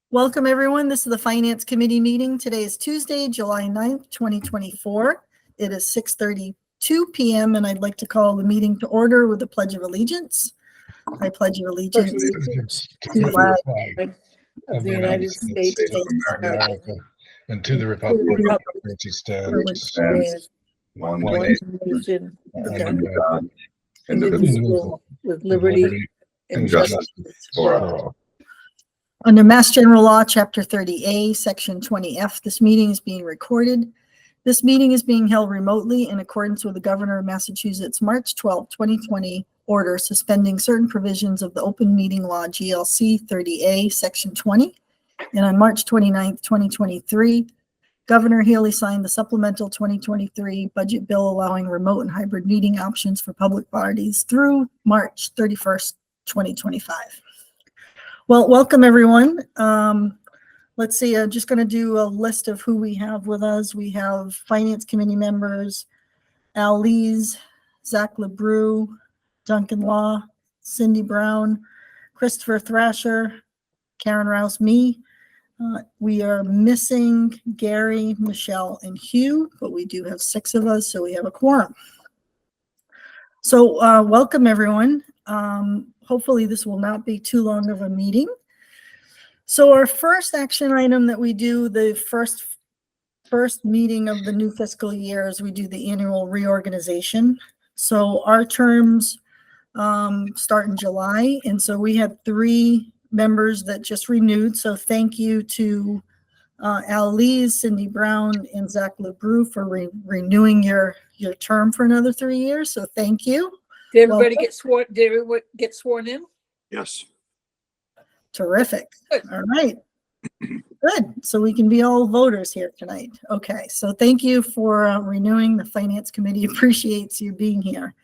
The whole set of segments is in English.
Welcome, everyone. This is the Finance Committee meeting. Today is Tuesday, July 9th, 2024. It is 6:32 p.m. and I'd like to call the meeting to order with the Pledge of Allegiance. I pledge allegiance to the flag of the United States of America and to the republic which stands one nation under God, indivisible, with liberty and justice for all. Under Mass General Law, Chapter 30A, Section 20F, this meeting is being recorded. This meeting is being held remotely in accordance with the Governor of Massachusetts, March 12, 2020, order suspending certain provisions of the Open Meeting Law, GLC 30A, Section 20. And on March 29, 2023, Governor Healy signed the supplemental 2023 budget bill allowing remote and hybrid meeting options for public bodies through March 31st, 2025. Well, welcome everyone. Let's see, I'm just going to do a list of who we have with us. We have Finance Committee members, Al Lees, Zach LeBrew, Duncan Law, Cindy Brown, Christopher Thrasher, Karen Rouse, me. We are missing Gary, Michelle, and Hugh, but we do have 6 of us, so we have a quorum. So welcome everyone. Hopefully this will not be too long of a meeting. So our first action item that we do, the first meeting of the new fiscal year, is we do the annual reorganization. So our terms start in July, and so we had 3 members that just renewed. So thank you to Al Lees, Cindy Brown, and Zach LeBrew for renewing your term for another 3 years. So thank you. Did everybody get sworn? Did everyone get sworn in? Yes. Terrific. Good. All right. Good. So we can be all voters here tonight. Okay. So thank you for renewing. The Finance Committee appreciates you being here.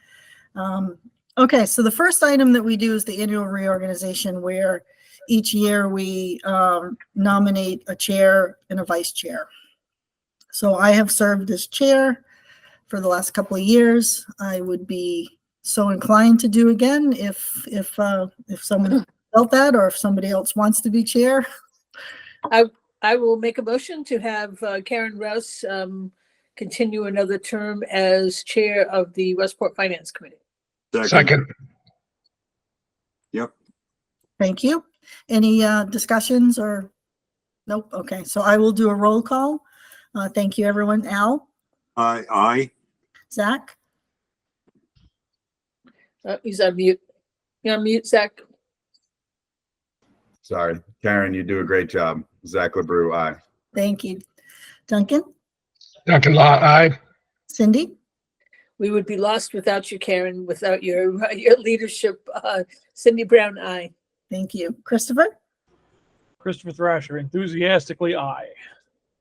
Okay. So the first item that we do is the annual reorganization, where each year we nominate a chair and a vice chair. So I have served as chair for the last couple of years. I would be so inclined to do again if someone felt that, or if somebody else wants to be chair. I will make a motion to have Karen Rouse continue another term as chair of the Westport Finance Committee. Second. Yep. Thank you. Any discussions or nope? Okay, so I will do a roll call. Thank you, everyone. Al? Aye. Zach? He's on mute. You're on mute, Zach. Sorry. Karen, you do a great job. Zach LeBrew, aye. Thank you. Duncan? Duncan Law, aye. Cindy? We would be lost without you, Karen, without your leadership. Cindy Brown, aye. Thank you. Christopher? Christopher Thrasher, enthusiastically aye.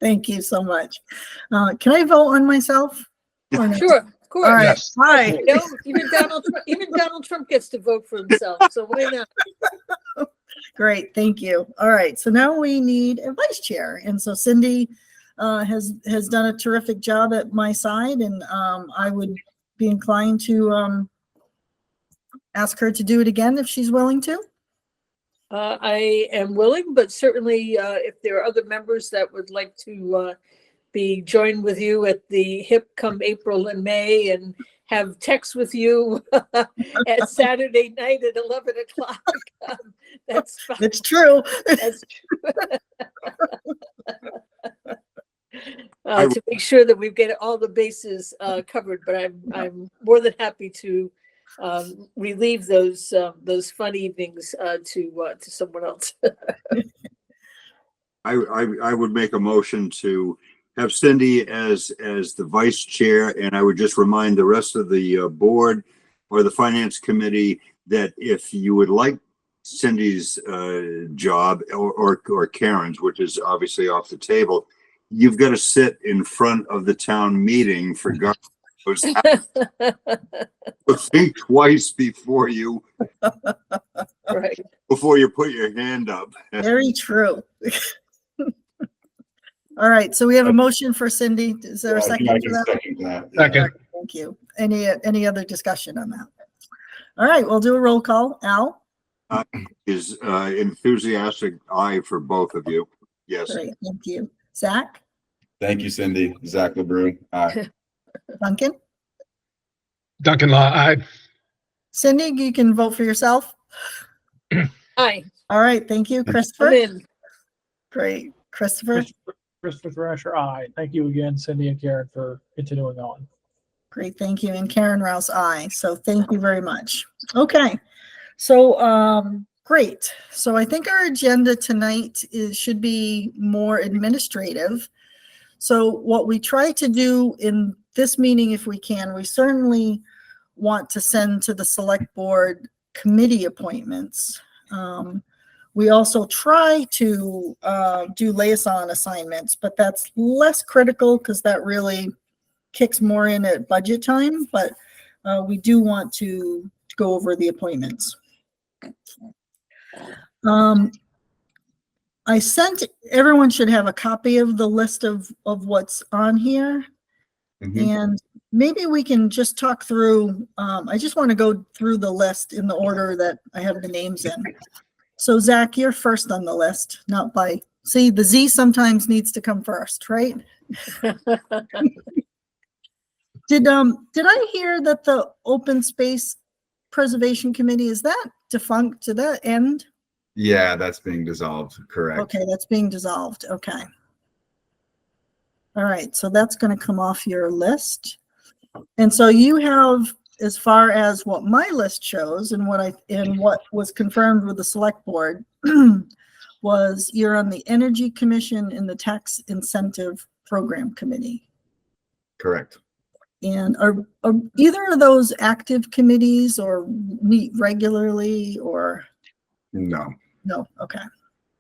Thank you so much. Can I vote on myself? Or no? Sure, of course. All right. Yes. Hi. You know, even Donald Trump gets to vote for himself. So why not? Great. Thank you. All right. So now we need a vice chair. And so Cindy has done a terrific job at my side, and I would be inclined to ask her to do it again if she's willing to. I am willing, but certainly if there are other members that would like to be joined with you at the HIP come April and May and have text with you at Saturday night at 11 o'clock. That's fine. It's true. That's true. To make sure that we get all the bases covered, but I'm more than happy to relieve those fun evenings to someone else. I would make a motion to have Cindy as the vice chair, and I would just remind the rest of the board or the Finance Committee that if you would like Cindy's job or Karen's, which is obviously off the table, you've got to sit in front of the town meeting for God. Think twice before you Right. before you put your hand up. Very true. All right. So we have a motion for Cindy. Is there a second for that? Second. Thank you. Any other discussion on that? All right. We'll do a roll call. Al? is enthusiastic aye for both of you. Yes. Great, thank you. Zach, Thank you, Cindy. Zach LeBrew. Aye. Duncan, Duncan Law, aye. Cindy, you can vote for yourself. Aye, All right, thank you. I'm Christopher, in. great. Christopher, Christopher Thrasher, aye. Thank you again, Cindy and Karen, for continuing on. great, thank you. And Karen Rouse, aye. So thank you very much. Okay, so great. So I think our agenda tonight should be more administrative. So what we try to do in this meeting, if we can, we certainly want to send to the select board committee appointments. We also try to do liaison assignments, but that's less critical because that really kicks more in at budget time, but we do want to go over the appointments. I sent, everyone should have a copy of the list of what's on here. Mhm. And maybe we can just talk through, I just want to go through the list in the order that I have the names in. So Zach, you're first on the list, not by, see, the Z sometimes needs to come first, right? Did I hear that the Open Space Preservation Committee, is that defunct? Did that end? Yeah, that's being dissolved. Correct. Okay, that's being dissolved. Okay. All right, so that's going to come off your list. And so you have, as far as what my list shows and what was confirmed with the select board, was you're on the Energy Commission and the Tax Incentive Program Committee. Correct. And are either of those active committees or meet regularly or? No. No, okay,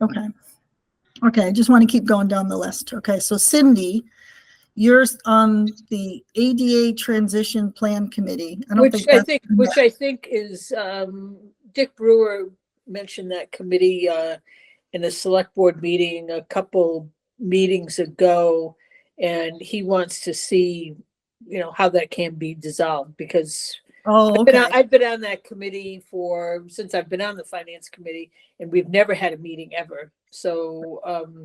okay. Okay, I just want to keep going down the list. Okay, so Cindy, you're on the ADA Transition Plan Committee. Which I think is, Dick Brewer mentioned that committee in a select board meeting a couple meetings ago, and he wants to see, how that can be dissolved because I've been on that committee since I've been on the finance committee, and we've never had a meeting ever. So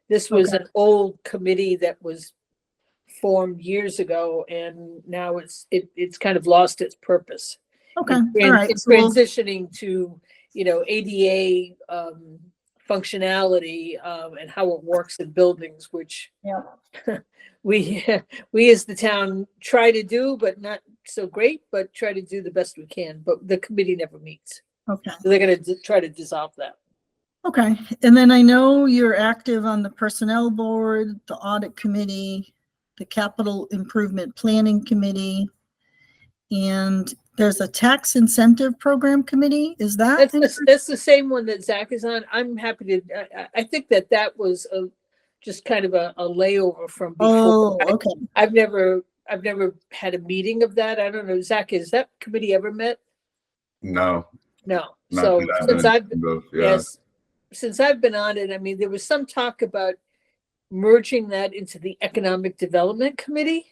this was an old committee that was formed years ago, and now it's kind of lost its purpose. Okay, And all right. it's So transitioning to ADA functionality and how it works in buildings, which we as the town try to do, but not so great, but try to do the best we can. But the committee never meets. Okay. So they're going to try to dissolve that. Okay, and then I know you're active on the Personnel Board, the Audit Committee, the Capital Improvement Planning Committee, and there's a Tax Incentive Program Committee. Is that? That's the same one that Zach is on. I'm happy to. I think that was just kind of a layover from before. Oh, okay. I've never had a meeting of that. I don't know, Zach. Has that committee ever met? No. No. Not So that since many I've both, yeah. yes, since I've been on it, I mean, there was some talk about merging that into the Economic Development Committee.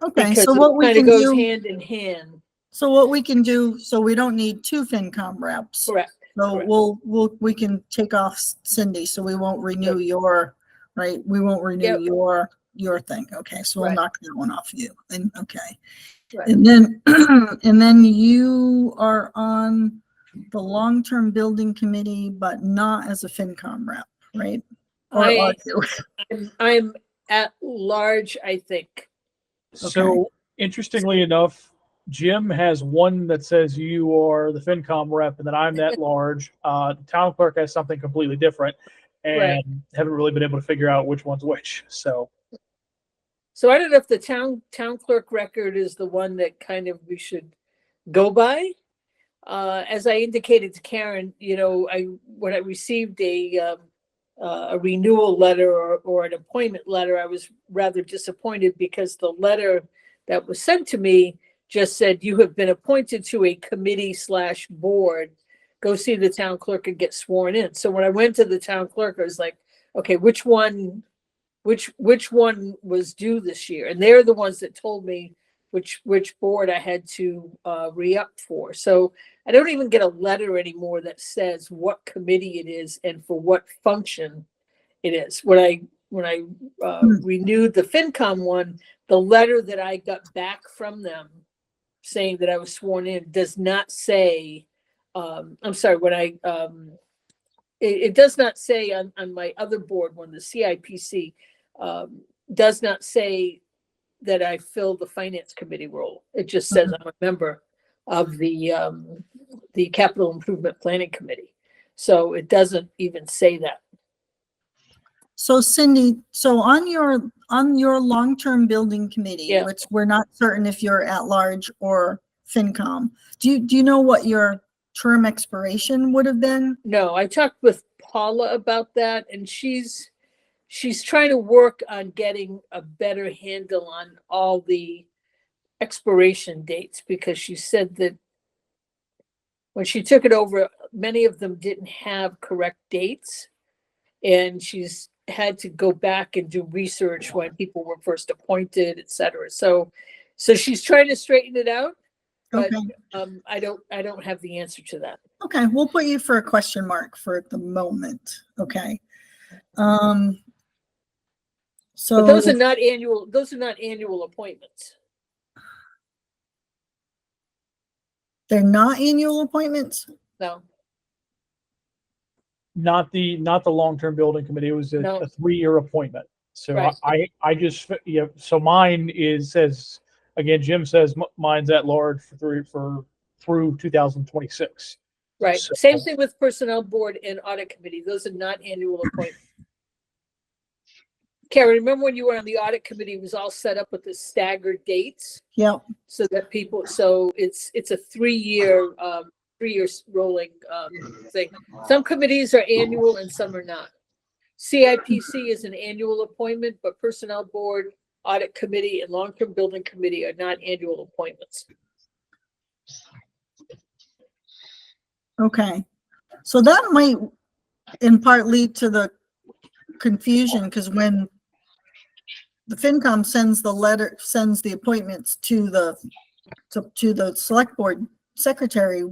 Okay, Because so it what we kind of can goes do, hand in hand. so what we can do, so we don't need two FinCom reps. Correct. So correct. we can take off Cindy, so we won't renew your, right? We won't renew Yep. your thing. Okay, so we'll Right. knock that one off you. And okay. Right. And then, and then you are on the Long-Term Building Committee, but not as a FinCom rep, right? Or are you? I'm at large, I think. So interestingly enough, Jim has one that says you are the FinCom rep and that I'm that large. The town clerk has something completely different and Right. haven't really been able to figure out which one's which. So So I don't know if the town clerk record is the one that kind of we should go by. As I indicated to Karen, when I received a renewal letter or an appointment letter, I was rather disappointed because the letter that was sent to me just said, you have been appointed to a committee/board. Go see the town clerk and get sworn in. So when I went to the town clerk, I was like, okay, which one was due this year? And they're the ones that told me which board I had to re-up for. So I don't even get a letter anymore that says what committee it is and for what function it is. When I renewed the FinCom one, the letter that I got back from them saying that I was sworn in does not say, I'm sorry, it does not say on my other board one, the CIPC, does not say that I fill the finance committee role. It just says I'm a member of the capital improvement planning committee. So it doesn't even say that. So Cindy, so on your long-term building committee, Yeah. which we're not certain if you're at large or FinCom, do you know what your term expiration would have been? No, I talked with Paula about that, and she's trying to work on getting a better handle on all the expiration dates, because she said that when she took it over, many of them didn't have correct dates, and she's had to go back and do research when people were first appointed, et cetera. So she's trying to straighten it out, but Okay. I don't have the answer to that. Okay, we'll put you for a question mark for the moment. Okay. But So those are not annual appointments. they're not annual appointments? No, Not the long-term building committee. It was No. a 3-year appointment. So Right. I just, so mine says, again, Jim says mine's at large through 2026. right. So- Same thing with personnel board and audit committee. Those are not annual appointments. Karen, remember when you were on the audit committee, it was all set up with the staggered dates Yep. so that people, so it's a 3-year rolling thing. Some committees are annual and some are not. CIPC is an annual appointment, but personnel board, audit committee, and long-term building committee are not annual appointments. Okay. So that might in part lead to the confusion, because when the FinCom sends the appointments to the select board secretary,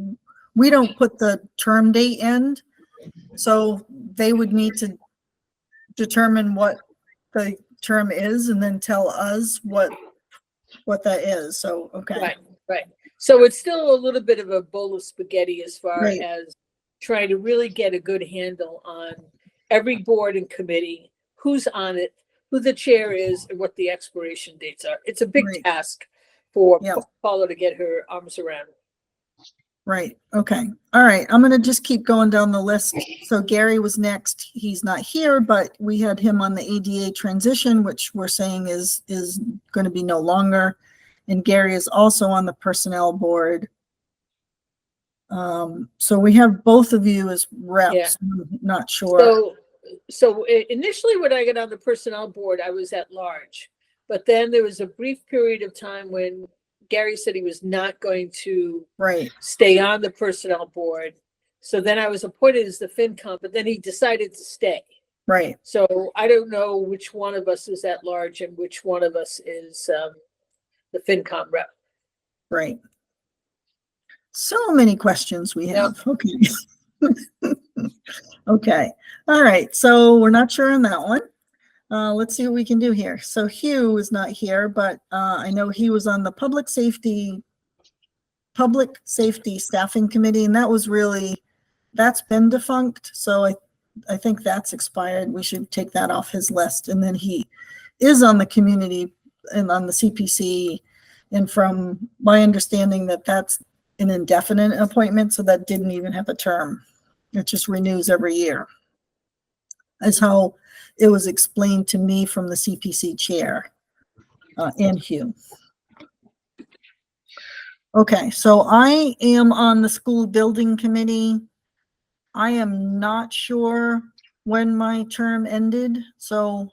we don't put the term date end. So they would need to determine what the term is and then tell us what that is. So, okay. Right. So it's still a little bit of a bowl of spaghetti as far Right. as trying to really get a good handle on every board and committee, who's on it, who the chair is, and what the expiration dates are. It's a big Right. task for Yep. Paula to get her arms around. Right. Okay. All right. I'm going to just keep going down the list. So Gary was next. He's not here, but we had him on the ADA transition, which we're saying is going to be no longer. And Gary is also on the personnel board. So we have both of you as reps. I'm not sure. So initially when I got on the personnel board, I was at large, but then there was a brief period of time when Gary said he was not going to Right. stay on the personnel board. So then I was appointed as the FinCom, but then he decided to stay. Right. So I don't know which one of us is at large and which one of us is the FinCom rep. Right. So many questions we have. Okay. Okay. All right. So we're not sure on that one. Let's see what we can do here. So Hugh is not here, but I know he was on the public safety staffing committee, and that's been defunct. So I think that's expired. We should take that off his list. And then he is on the community and on the CPC. And from my understanding that's an indefinite appointment, so that didn't even have a term. It just renews every year. Is how it was explained to me from the CPC chair and Hugh. Okay, so I am on the school building committee. I am not sure when my term ended, so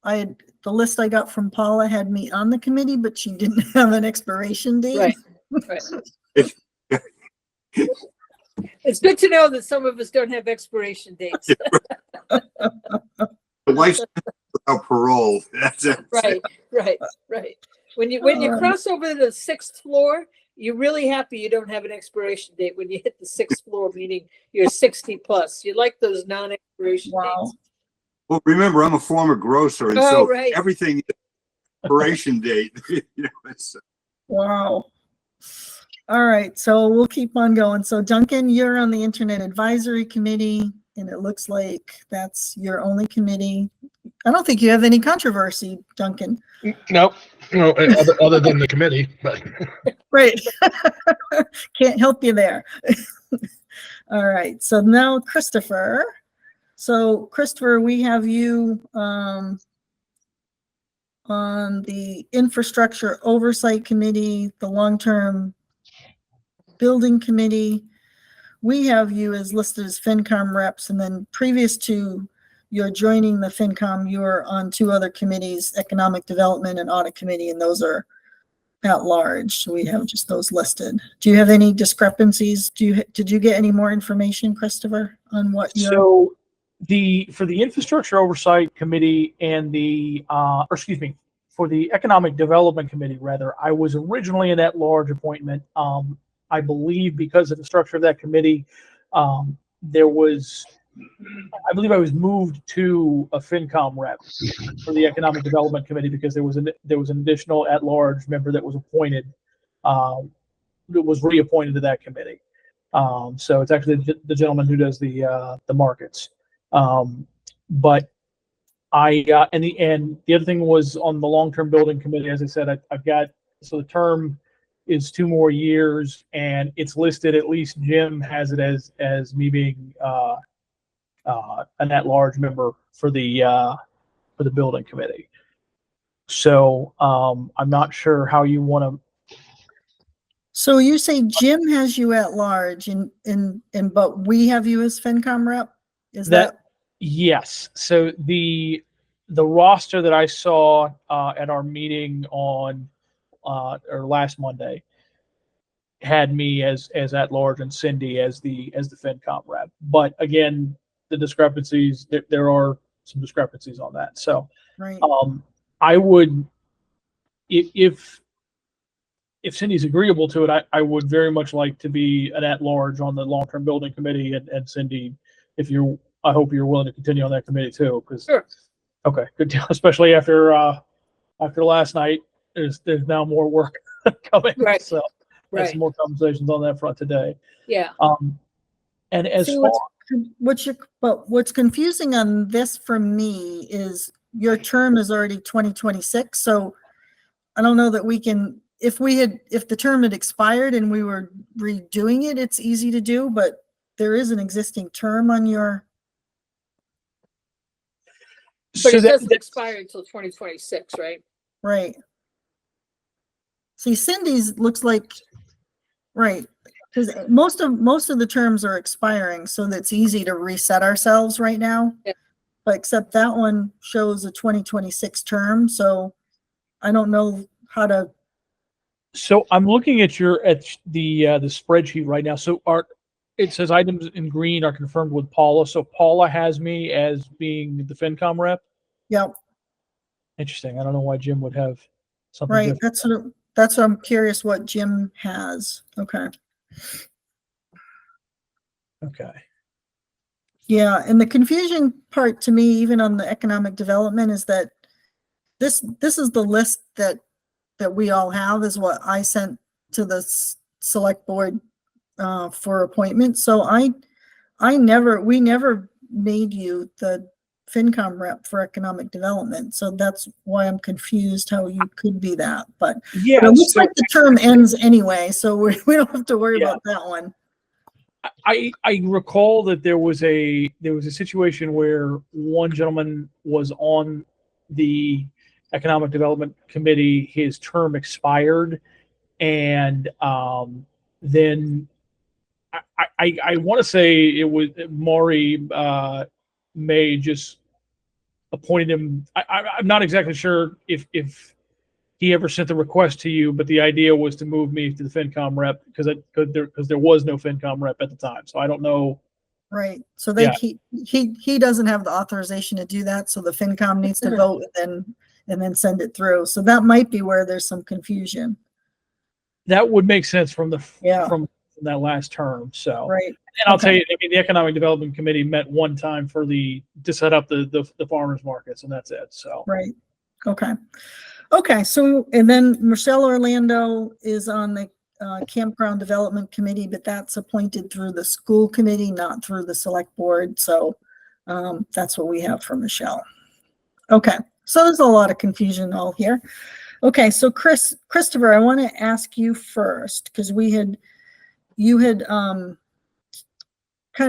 the list I got from Paula had me on the committee, but she didn't have an expiration date. Right. It's good to know that some of us don't have expiration dates. The life without parole. That's it. Right. When you cross over the 6th floor, you're really happy you don't have an expiration date when you hit the 6th floor, meaning you're 60 plus. You like those non-expiration Wow. dates. Well, remember, I'm a former grocer, and Oh, so right. everything is expiration date. You know, it's Wow. All right, so we'll keep on going. So Duncan, you're on the Internet Advisory Committee, and it looks like that's your only committee. I don't think you have any controversy, Duncan. No, other than the committee, but Right. Can't help you there. All right, so now Christopher. So Christopher, we have you on the Infrastructure Oversight Committee, the Long-Term Building Committee. We have you as listed as FinCom reps, and then previous to your joining the FinCom, you were on 2 other committees, Economic Development and Audit Committee, and those are at large. So we have just those listed. Do you have any discrepancies? Did you get any more information, Christopher, on what you're? So for the Infrastructure Oversight Committee and for the Economic Development Committee, rather, I was originally an at-large appointment. I believe because of the structure of that committee, I believe I was moved to a FinCom rep for the Economic Development Committee because there was an additional at-large member that was appointed, that was reappointed to that committee. So it's actually the gentleman who does the markets. But and the other thing was on the Long-Term Building Committee. As I said, I've got, so the term is 2 more years, and it's listed, at least Jim has it as me being an at-large member for the building committee. So I'm not sure how you want to. So you say Jim has you at large, and but we have you as FinCom rep? Is that? Yes. So the roster that I saw at our meeting on or last Monday had me as at large and Cindy as the FinCom rep. But again, the discrepancies, there are some discrepancies on that. So Right. I would, if Cindy's agreeable to it, I would very much like to be an at-large on the Long-Term Building Committee, and Cindy, I hope you're willing to continue on that committee too. Sure. Okay, good deal. Especially after last night, there's now more work coming. Right. So Right. some more conversations on that front today. Yeah. And as See, far what's confusing on this for me is your term is already 2026. So I don't know that we can, if the term had expired and we were redoing it, it's easy to do, but there is an existing term on your. But it doesn't expire until 2026, right? Right. See, Cindy's looks like, right, because most of the terms are expiring, so that's easy to reset ourselves right now. Yeah. But except that one shows a 2026 term, so I don't know how to. So I'm looking at the spreadsheet right now. So it says items in green are confirmed with Paula. So Paula has me as being the FinCom rep. Yep. Interesting. I don't know why Jim would have something Right. different. That's what I'm curious what Jim has. Okay. Okay. Yeah, and the confusion part to me, even on the economic development, is that this is the list that we all have, is what I sent to the select board for appointment. So we never made you the FinCom rep for economic development. So that's why I'm confused how you could be that. But Yeah, it looks like the term ends anyway, so we don't have to worry about that one. I recall that there was a situation where one gentleman was on the Economic Development Committee, his term expired, and then I want to say it was Maury May just appointed him. I'm not exactly sure if he ever sent the request to you, but the idea was to move me to the FinCom rep because there was no FinCom rep at the time. So I don't know. Right. So Yeah. he doesn't have the authorization to do that. So the FinCom needs to vote, and and then send it through. So that might be where there's some confusion. That would make sense from Yeah. from that last term. So, Right. and I'll Okay. tell you, I mean, the Economic Development Committee met one time to set up the farmers markets, and that's it. So, Right. Okay. Okay. So, and then Michelle Orlando is on the Campground Development Committee, but that's appointed through the school committee, not through the select board. So that's what we have for Michelle. Okay. So there's a lot of confusion all here. Okay. So Christopher, I want to ask you first, because you had kind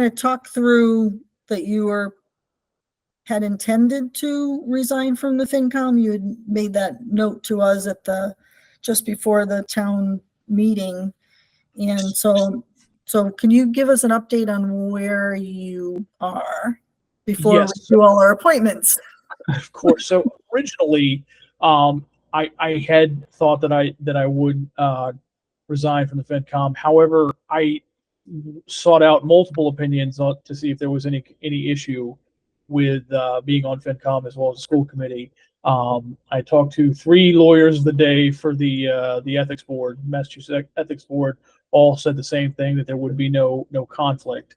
of talked through that you had intended to resign from the FinCom. You had made that note to us just before the town meeting. And so can you give us an update on where you are before Yes. we do all our appointments? of course. So originally, I had thought that I would resign from the FinCom. However, I sought out multiple opinions to see if there was any issue with being on FinCom as well as the school committee. I talked to 3 lawyers of the day for the ethics board, Massachusetts Ethics Board. All said the same thing, that there would be no conflict.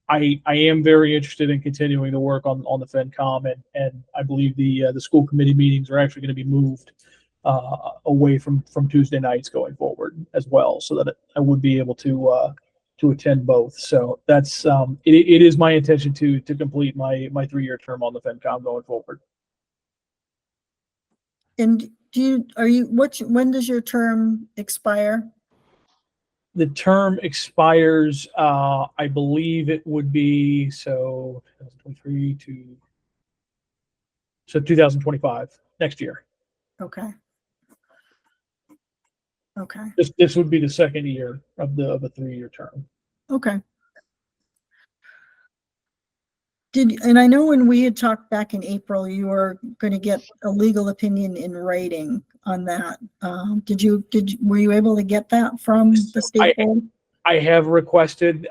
I am very interested in continuing to work on the FinCom, and I believe the school committee meetings are actually going to be moved away from Tuesday nights going forward as well, so that I would be able to attend both. So that's it is my intention to complete my 3-year term on the FinCom going forward. And when does your term expire? The term expires, I believe it would be 2023 to 2025, next year. Okay. Okay. This would be the second year of a 3-year term. Okay. And I know when we had talked back in April, you were going to get a legal opinion in writing on that. Were you able to get that from the state board? I have requested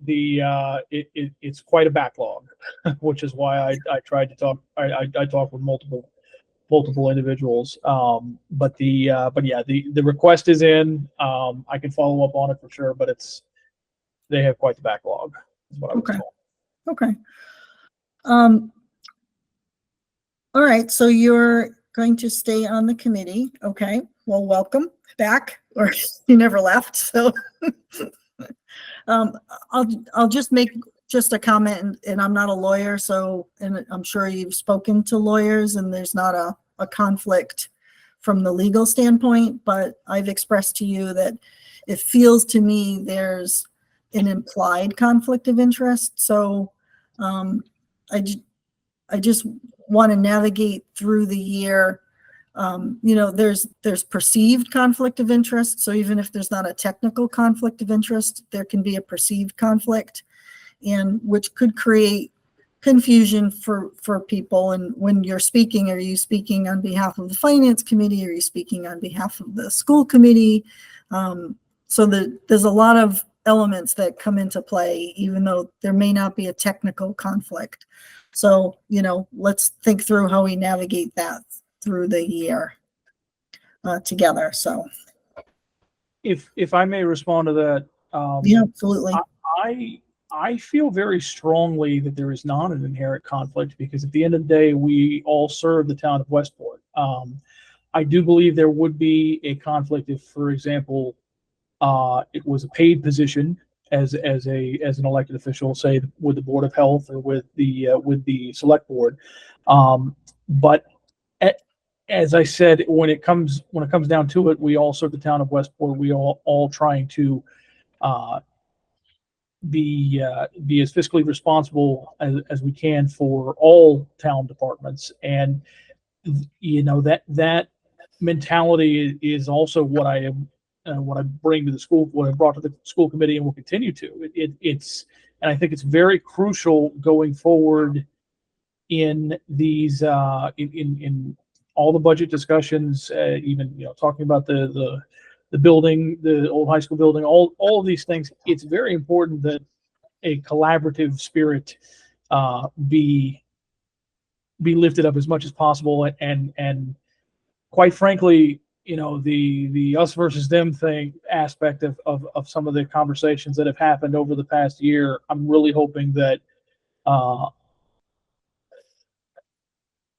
it's quite a backlog, which is why I tried to talk. I talked with multiple individuals. But yeah, the request is in. I can follow up on it for sure, but they have quite the backlog, is what I was told. Okay. All right. So you're going to stay on the committee. Okay. Well, welcome back, or you never left. So I'll just make a comment, and I'm not a lawyer. So, and I'm sure you've spoken to lawyers, and there's not a conflict from the legal standpoint, but I've expressed to you that it feels to me there's an implied conflict of interest. So I just want to navigate through the year. There's perceived conflict of interest. So even if there's not a technical conflict of interest, there can be a perceived conflict, and which could create confusion for people. And when you're speaking, are you speaking on behalf of the finance committee? Are you speaking on behalf of the school committee? So there's a lot of elements that come into play, even though there may not be a technical conflict. So, let's think through how we navigate that through the year together. So if I may respond to that. yeah, absolutely. I feel very strongly that there is not an inherent conflict, because at the end of the day, we all serve the town of Westport. I do believe there would be a conflict if, for example, it was a paid position as an elected official, say with the Board of Health or with the Select Board. But as I said, when it comes down to it, we all serve the town of Westport. We all trying to be as fiscally responsible as we can for all town departments, and that mentality is also what I bring to the school, what I brought to the school committee, and will continue to. And I think it's very crucial going forward in these in all the budget discussions, even talking about the building, the old high school building, all of these things. It's very important that a collaborative spirit be be lifted up as much as possible. And quite frankly, you know, the us versus them thing aspect of some of the conversations that have happened over the past year, I'm really hoping that a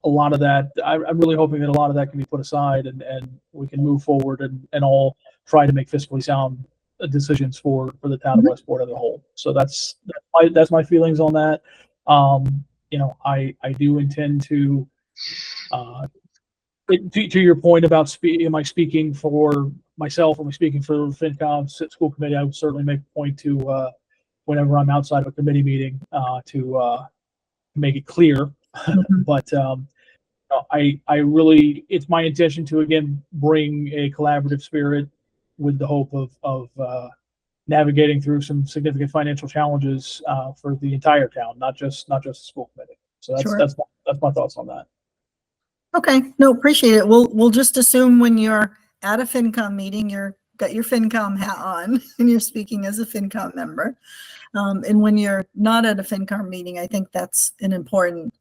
lot of that, I'm really hoping that a lot of that can be put aside and we can move forward and all try to make fiscally sound decisions for the town of Westport as a whole. So that's my feelings on that. You know, I do intend to your point about am I speaking for myself? Am I speaking for FinCom school committee? I would certainly make a point to whenever I'm outside of a committee meeting to make it clear. But I really, it's my intention to again bring a collaborative spirit with the hope of navigating through some significant financial challenges for the entire town, not just the school committee. So that's my thoughts on that. Okay, no, appreciate it. We'll just assume when you're at a FinCom meeting, got your FinCom hat on and you're speaking as a FinCom member. And when you're not at a FinCom meeting, I think that's an important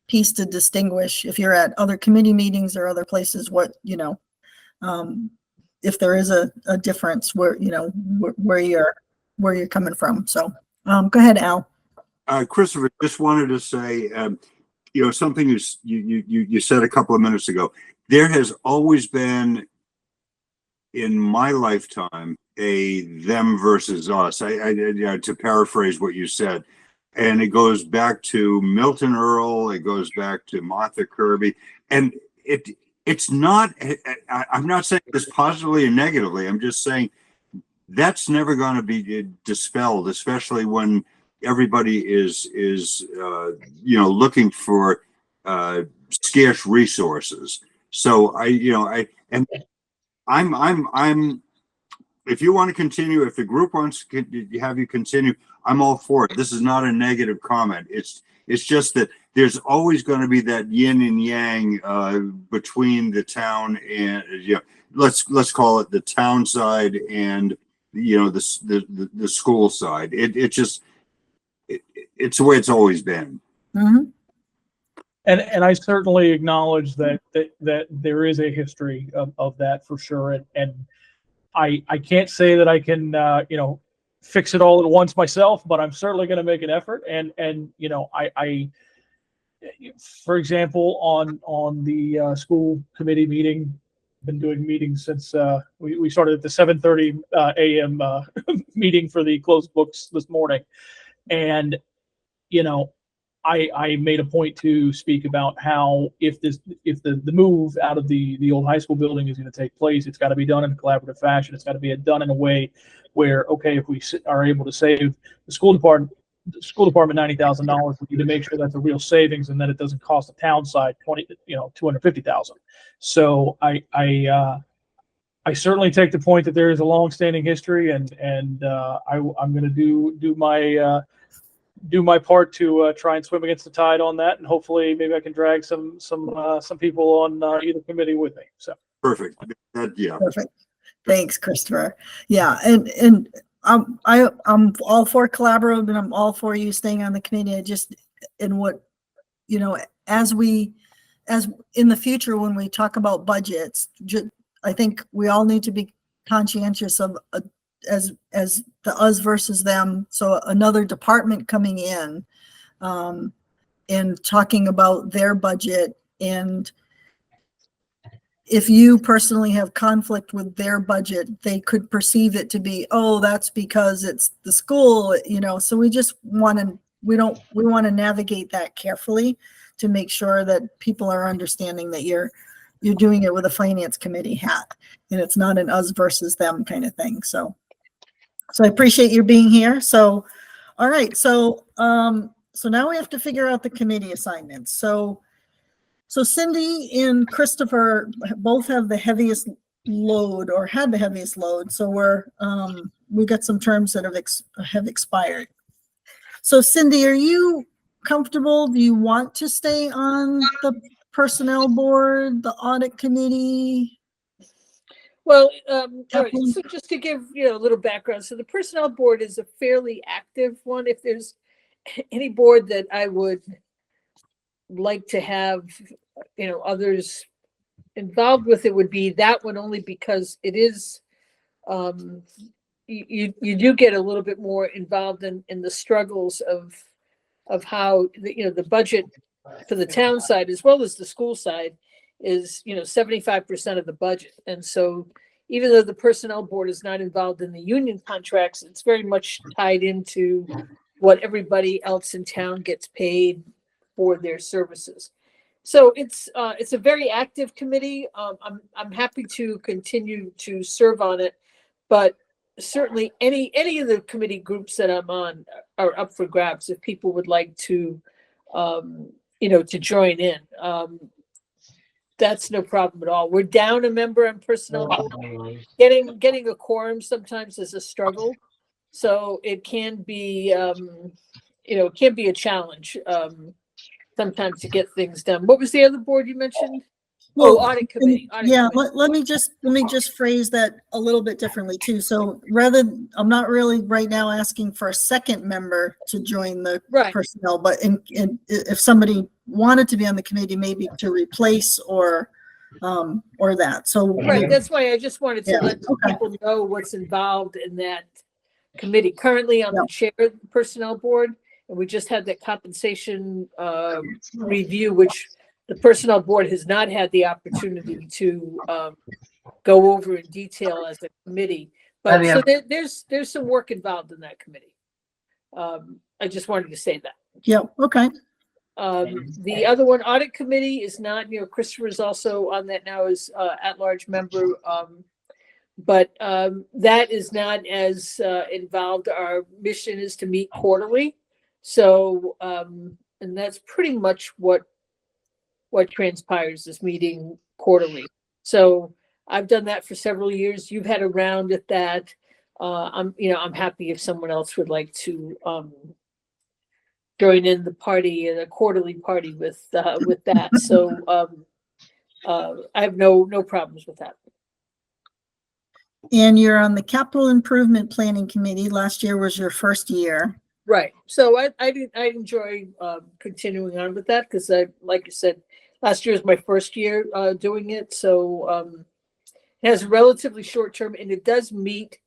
piece to distinguish if you're at other committee meetings or other places, what, you know, if there is a difference where, you know, where you're coming from. So go ahead, Al. Christopher, just wanted to say, you know, something you said a couple of minutes ago. There has always been, in my lifetime, a them versus us. To paraphrase what you said, and it goes back to Milton Earl. It goes back to Martha Kirby, and it's not. I'm not saying this positively or negatively. I'm just saying that's never going to be dispelled, especially when everybody is you know, looking for scarce resources. So I'm if you want to continue, if the group wants to have you continue, I'm all for it. This is not a negative comment. It's just that there's always going to be that yin and yang between the town and, you know, let's call it the town side and, you know, the school side. It's the way it's always been. Mm-hmm. And I certainly acknowledge that there is a history of that for sure. And I can't say that I can you know, fix it all at once myself, but I'm certainly going to make an effort. And you know, I for example, on the school committee meeting, been doing meetings since we started at the 7:30 a.m. meeting for the closed books this morning, and you know, I made a point to speak about how if the move out of the old high school building is going to take place, it's got to be done in a collaborative fashion. It's got to be done in a way where, okay, if we are able to save the school department $90,000, we need to make sure that's a real savings and that it doesn't cost the town side $250,000. So I certainly take the point that there is a long-standing history, and I'm going to do my part to try and swim against the tide on that, and hopefully maybe I can drag some people on either committee with me. So Perfect. Yeah. Perfect. Thanks, Christopher. Yeah, and I'm all for collaborative, and I'm all for you staying on the committee. I just, in what, you know, as in the future when we talk about budgets, I think we all need to be conscientious of as the us versus them. So another department coming in and talking about their budget, and if you personally have conflict with their budget, they could perceive it to be, oh, that's because it's the school, you know. So we want to navigate that carefully to make sure that people are understanding that you're doing it with a finance committee hat, and it's not an us versus them kind of thing. So I appreciate you being here. So, all right. So now we have to figure out the committee assignments. So Cindy and Christopher both have the heaviest load, or had the heaviest load. So we got some terms that have expired. So Cindy, are you comfortable? Do you want to stay on the personnel board, the audit committee? Well, all right. So just to give you a little background, so the personnel board is a fairly active one. If there's any board that I would like to have, others involved with it would be that one, only because it is, you do get a little bit more involved in the struggles of how the budget for the town side as well as the school side is 75% of the budget. And so even though the personnel board is not involved in the union contracts, it's very much tied into what everybody else in town gets paid for their services. So it's a very active committee. I'm happy to continue to serve on it, but certainly any of the committee groups that I'm on are up for grabs if people would like to to join in. That's no problem at all. We're down a member on personnel board. Getting a quorum sometimes is a struggle, so it can be it can be a challenge sometimes to get things done. What was the other board you mentioned? Audit committee. Yeah, let me just phrase that a little bit differently too. So I'm not really right now asking for a second member to join the personnel, but if somebody wanted to be on the committee, maybe to replace or that. So right, that's why I just wanted to let people know what's involved in that committee. Currently, I'm the chair of the personnel board, and we just had that compensation review, which the personnel board has not had the opportunity to go over in detail as a committee. But so there's some work involved in that committee. I just wanted to say that. Yeah. Okay. The other one, audit committee, is not. Christopher is also on that now as at-large member, but that is not as involved. Our mission is to meet quarterly, so and that's pretty much what transpires, is meeting quarterly. So I've done that for several years. You've had a round at that. I'm happy if someone else would like to join in the party, the quarterly party with that. So I have no problems with that. And you're on the capital improvement planning committee. Last year was your first year. Right. So I enjoy continuing on with that because like you said, last year was my first year doing it. So it has a relatively short term, and it does meet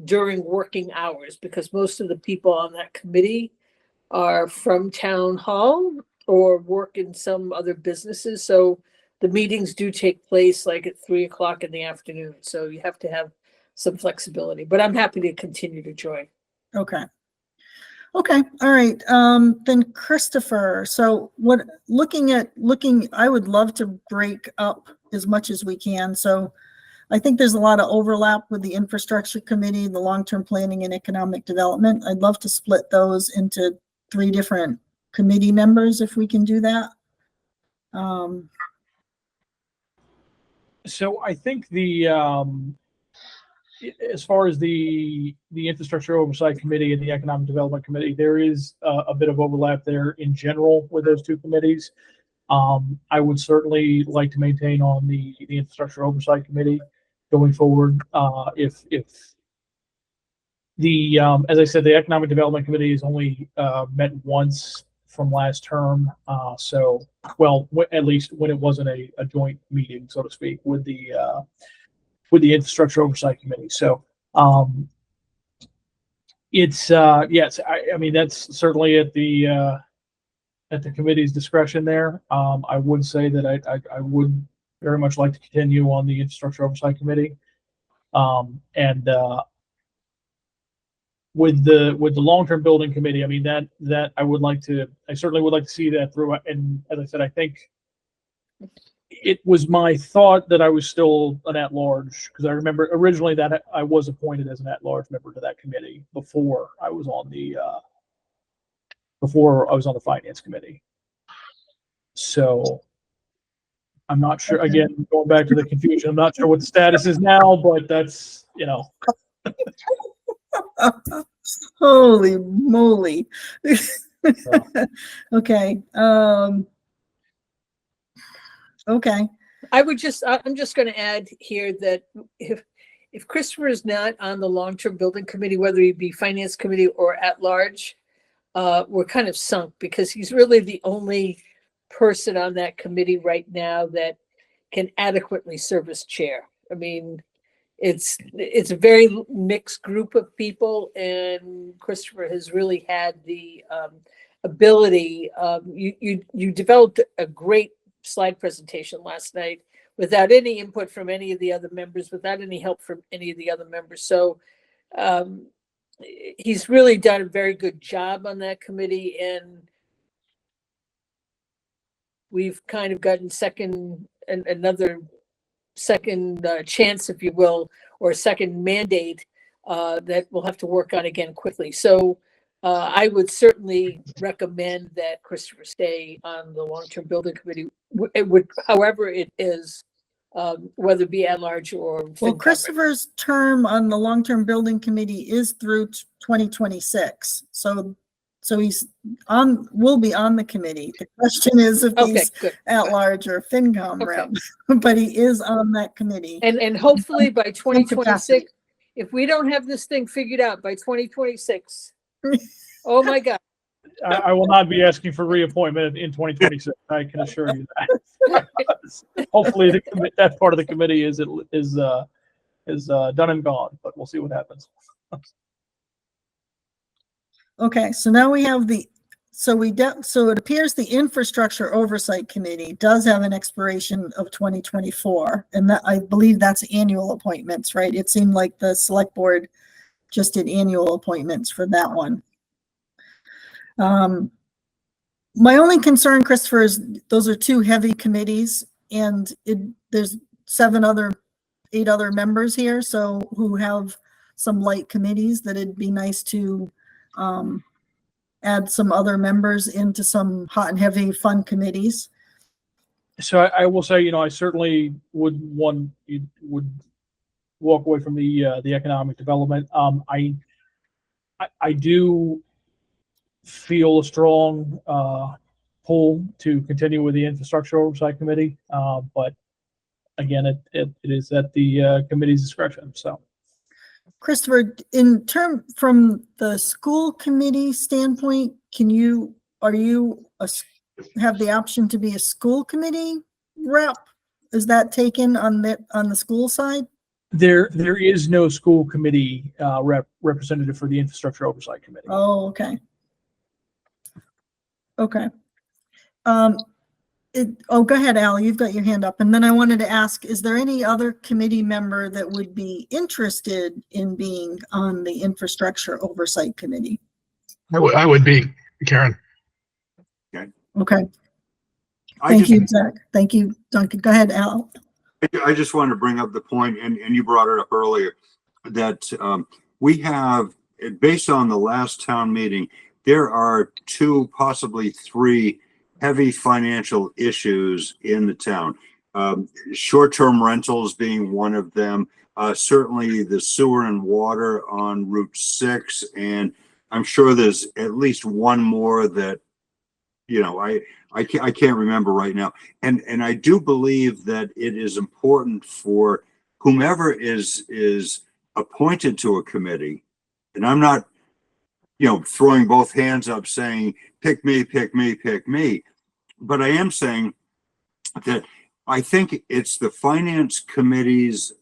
during working hours because most of the people on that committee are from town hall or work in some other businesses. So the meetings do take place like at 3:00 in the afternoon. So you have to have some flexibility, but I'm happy to continue to join. Okay. Okay. All right. Then Christopher, so I would love to break up as much as we can. So I think there's a lot of overlap with the infrastructure committee, the long-term planning and economic development. I'd love to split those into 3 different committee members if we can do that. So I think as far as the infrastructure oversight committee and the economic development committee, there is a bit of overlap there in general with those 2 committees. I would certainly like to maintain on the infrastructure oversight committee going forward. If the as I said, the economic development committee has only met once from last term. At least when it wasn't a joint meeting, so to speak, with the infrastructure oversight committee. So it's yes, I mean that's certainly at the committee's discretion there. I would say that I would very much like to continue on the infrastructure oversight committee, and with the long-term building committee. I mean that I certainly would like to see that through. And as I said, I think it was my thought that I was still an at-large, because I remember originally that I was appointed as an at-large member to that committee before I was on the finance committee. So I'm not sure. Again, going back to the confusion, I'm not sure what the status is now, but that's Holy moly. Okay. Okay. I'm just going to add here that if Christopher is not on the long-term building committee, whether he be finance committee or at large, we're kind of sunk, because he's really the only person on that committee right now that can adequately serve as chair. I mean, it's a very mixed group of people, and Christopher has really had the ability. You developed a great slide presentation last night without any input from any of the other members, without any help from any of the other members. So he's really done a very good job on that committee, and we've kind of gotten another second chance, if you will, or a second mandate that we'll have to work on again quickly. So I would certainly recommend that Christopher stay on the long-term building committee. It would, however it is, whether it be at large or. Well, Christopher's term on the long-term building committee is through 2026. So he's will be on the committee. The question is if he's good. at large or FinCom rep, but he is on that committee. And hopefully by 2026, if we don't have this thing figured out by 2026, oh my God. I will not be asking for reappointment in 2026. I can assure you that. Hopefully that part of the committee is done and gone, but we'll see what happens. Okay, so now we have so it appears the Infrastructure Oversight Committee does have an expiration of 2024, and that I believe that's annual appointments, right? It seemed like the select board just did annual appointments for that one. My only concern, Christopher, is those are two heavy committees, and there's 8 other members here, so who have some light committees that it'd be nice to add some other members into some hot and heavy fun committees. So I will say, I certainly would walk away from the economic development. I do feel a strong pull to continue with the Infrastructure Oversight Committee, but again, it is at the committee's discretion. So, Christopher, from the school committee standpoint, are you have the option to be a school committee rep? Is that taken on the school side? There is no school committee representative for the Infrastructure Oversight Committee. Oh, okay. Okay. Go ahead, Al, you've got your hand up. And then I wanted to ask, is there any other committee member that would be interested in being on the Infrastructure Oversight Committee? I would be, Karen. Okay. Thank you, Zach. Thank you, Duncan. Go ahead, Al. I just wanted to bring up the point, and you brought it up earlier, that we have, based on the last town meeting, there are 2, possibly 3 heavy financial issues in the town. Short-term rentals being one of them, certainly the sewer and water on Route 6, and I'm sure there's at least one more that, I can't remember right now. And I do believe that it is important for whomever is appointed to a committee, and I'm not, throwing both hands up saying, pick me, pick me, pick me. But I am saying that I think it's the finance committee's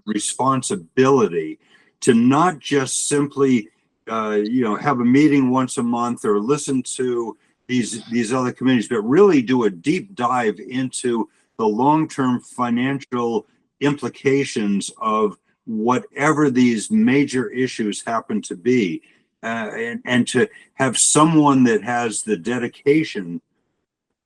responsibility to not just simply, have a meeting once a month or listen to these other committees, but really do a deep dive into the long-term financial implications of whatever these major issues happen to be, and to have someone that has the dedication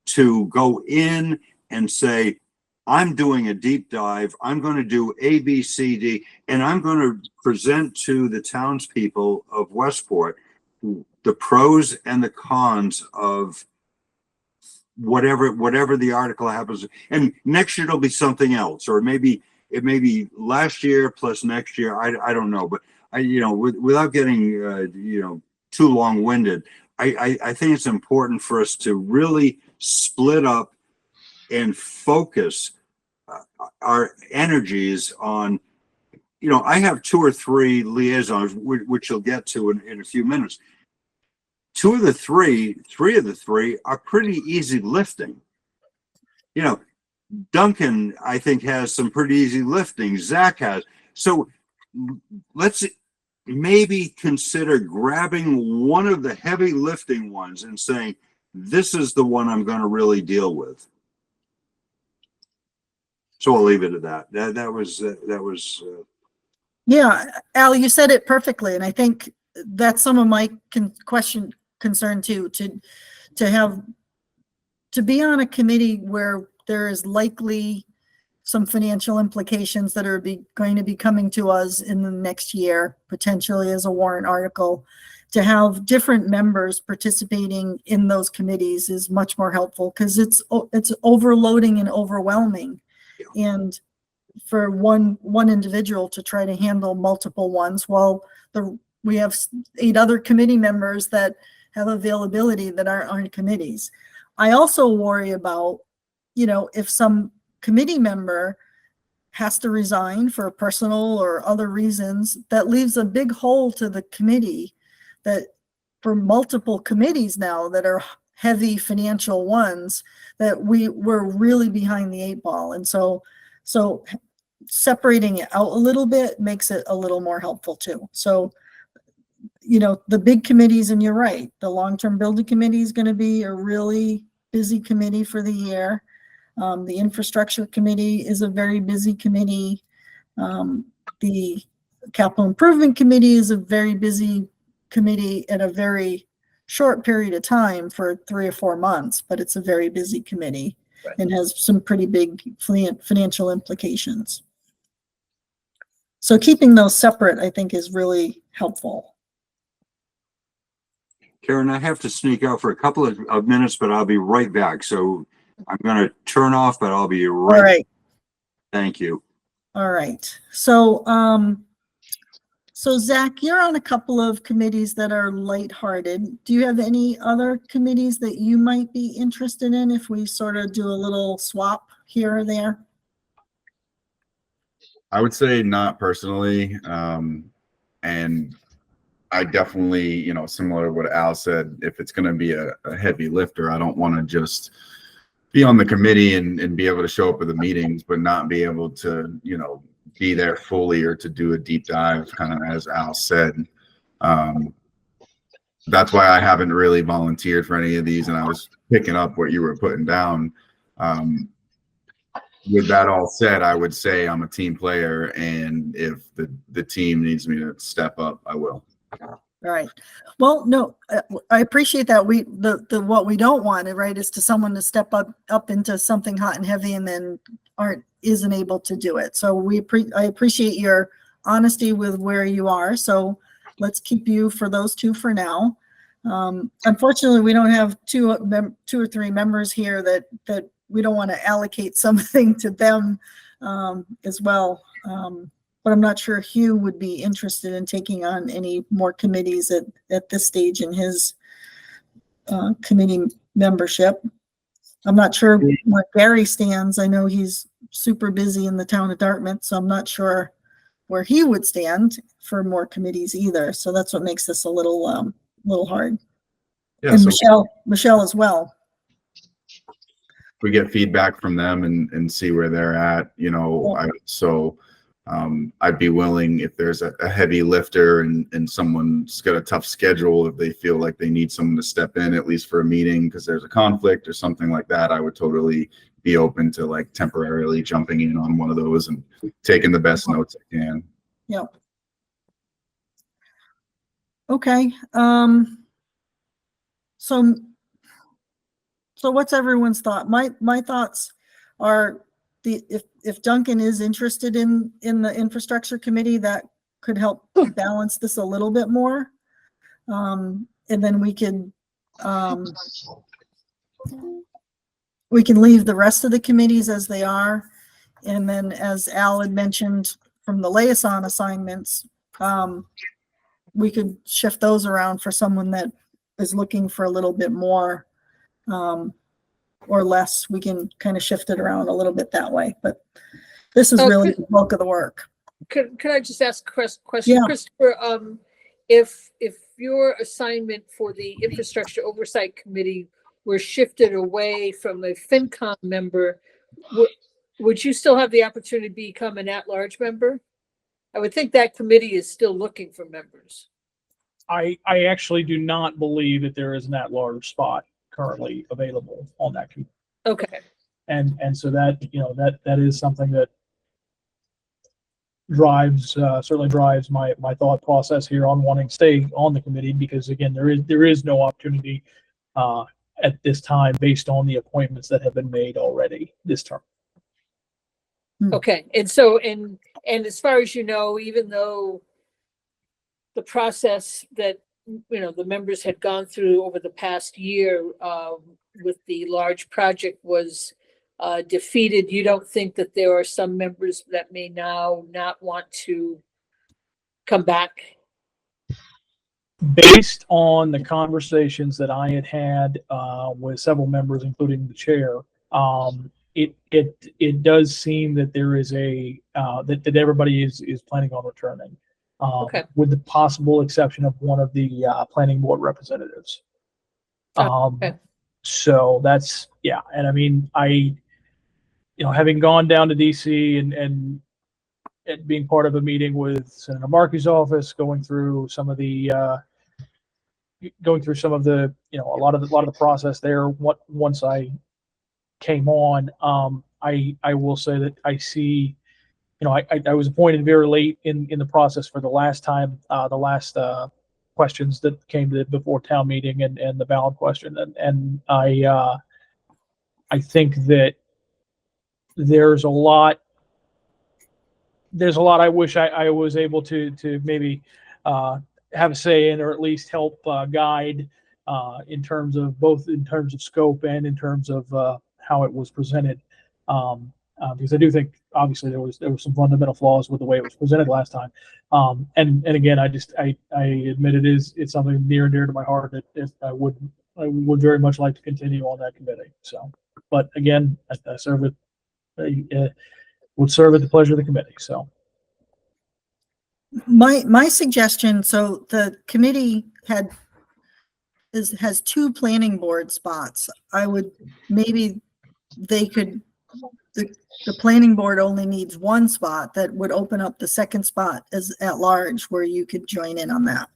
to go in and say, I'm doing a deep dive, I'm going to do A, B, C, D, and I'm going to present to the townspeople of Westport the pros and the cons of whatever the article happens. And next year it'll be something else, or maybe it may be last year plus next year. I don't know, but without getting too long-winded, I think it's important for us to really split up and focus our energies on, I have 2 or 3 liaisons, which you'll get to in a few minutes, three of the three are pretty easy lifting. You know, Duncan, I think, has some pretty easy lifting. Zach has. So let's maybe consider grabbing one of the heavy lifting ones and saying, this is the one I'm going to really deal with. So I'll leave it at that. That was. Yeah, Al, you said it perfectly, and I think that's some of my concern too. To be on a committee where there is likely some financial implications that are going to be coming to us in the next year, potentially as a warrant article, to have different members participating in those committees is much more helpful, because it's overloading and overwhelming. And for one individual to try to handle multiple ones, while we have 8 other committee members that have availability that aren't on committees. I also worry about, if some committee member has to resign for personal or other reasons, that leaves a big hole to the committee, that for multiple committees now that are heavy financial ones, that we're really behind the 8 ball. And so separating it out a little bit makes it a little more helpful too. So, the big committees, and you're right, the long-term building committee is going to be a really busy committee for the year. The infrastructure committee is a very busy committee. The capital improvement committee is a very busy committee in a very short period of time for 3 or 4 months, but it's a very busy committee. Right. And has some pretty big financial implications. So keeping those separate, I think, is really helpful. Karen, I have to sneak out for a couple of minutes, but I'll be right back. So I'm going to turn off, but I'll be right. All right. Thank you. All right. So, Zach, you're on a couple of committees that are lighthearted. Do you have any other committees that you might be interested in if we sort of do a little swap here or there? I would say not personally. And I definitely, similar to what Al said, if it's going to be a heavy lifter, I don't want to just be on the committee and be able to show up at the meetings, but not be able to, be there fully or to do a deep dive, kind of as Al said. That's why I haven't really volunteered for any of these, and I was picking up what you were putting down. With that all said, I would say I'm a team player, and if the team needs me to step up, I will. All right. Well, no, I appreciate that. What we don't want, right, is someone to step up into something hot and heavy and then isn't able to do it. So I appreciate your honesty with where you are. So let's keep you for those 2 for now. Unfortunately, we don't have 2 or 3 members here that we don't want to allocate something to them as well. But I'm not sure Hugh would be interested in taking on any more committees at this stage in his committee membership. I'm not sure where Gary stands. I know he's super busy in the town of Dartmouth, so I'm not sure where he would stand for more committees either. So that's what makes this a little hard. Yeah, and so Michelle as well. We get feedback from them and see where they're at, I'd be willing, if there's a heavy lifter and someone's got a tough schedule, if they feel like they need someone to step in at least for a meeting because there's a conflict or something like that, I would totally be open to like temporarily jumping in on one of those and taking the best notes I can. Yep. Okay. So what's everyone's thought? My thoughts are if Duncan is interested in the infrastructure committee, that could help balance this a little bit more. And then we can leave the rest of the committees as they are. And then, as Al had mentioned from the liaison assignments, we could shift those around for someone that is looking for a little bit more or less. We can kind of shift it around a little bit that way, but this is really the bulk of the work. Can I just ask Chris a question? Yeah. Christopher, if your assignment for the Infrastructure Oversight Committee were shifted away from a FinCom member, would you still have the opportunity to become an at-large member? I would think that committee is still looking for members. I actually do not believe that there is an at-large spot currently available on that committee. Okay, And so that, that is something that certainly drives my thought process here on wanting to stay on the committee, because again, there is no opportunity at this time based on the appointments that have been made already this term. okay. And so, and as far as you know, even though the process that, the members had gone through over the past year with the large project was defeated, you don't think that there are some members that may now not want to come back? Based on the conversations that I had with several members, including the chair, it does seem that there is that everybody is planning on returning, Okay. with the possible exception of one of the planning board representatives. Okay. So that's, yeah. And I mean, having gone down to DC and being part of a meeting with Senator Markey's office, going through some of the a lot of the process there. Once I came on, I will say that I see, I was appointed very late in the process for the last time, the last questions that came before town meeting and the ballot question, and I think that there's a lot I wish I was able to maybe have a say in, or at least help guide in terms of scope and in terms of how it was presented. Because I do think obviously there was some fundamental flaws with the way it was presented last time. And again, I admit it's something near and dear to my heart that I would very much like to continue on that committee. So, but again, I would serve at the pleasure of the committee. So My suggestion, so the committee has 2 planning board spots. Maybe the planning board only needs 1 spot. That would open up the second spot as at large, where you could join in on that.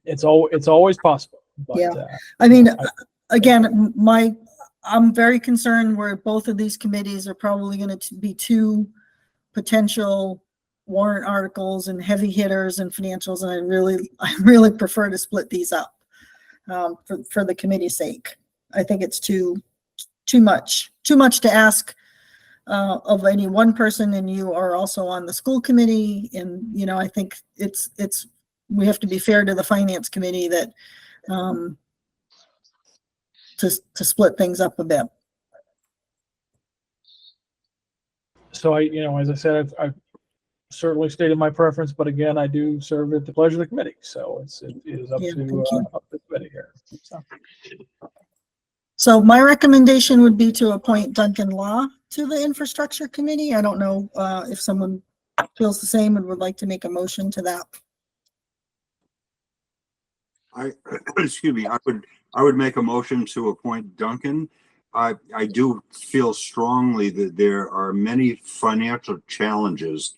it's always possible. But, Yeah. I mean, again, I'm very concerned where both of these committees are probably going to be 2 potential warrant articles and heavy hitters and financials, and I really prefer to split these up for the committee's sake. I think it's too much to ask of any one person, and you are also on the school committee, and I think we have to be fair to the finance committee that to split things up a bit. So as I said, I've certainly stated my preference, but again, I do serve at the pleasure of the committee. So it is up Yeah, to the committee here. So my recommendation would be to appoint Duncan Law to the infrastructure committee. I don't know if someone feels the same and would like to make a motion to that. Excuse me, I would make a motion to appoint Duncan. I do feel strongly that there are many financial challenges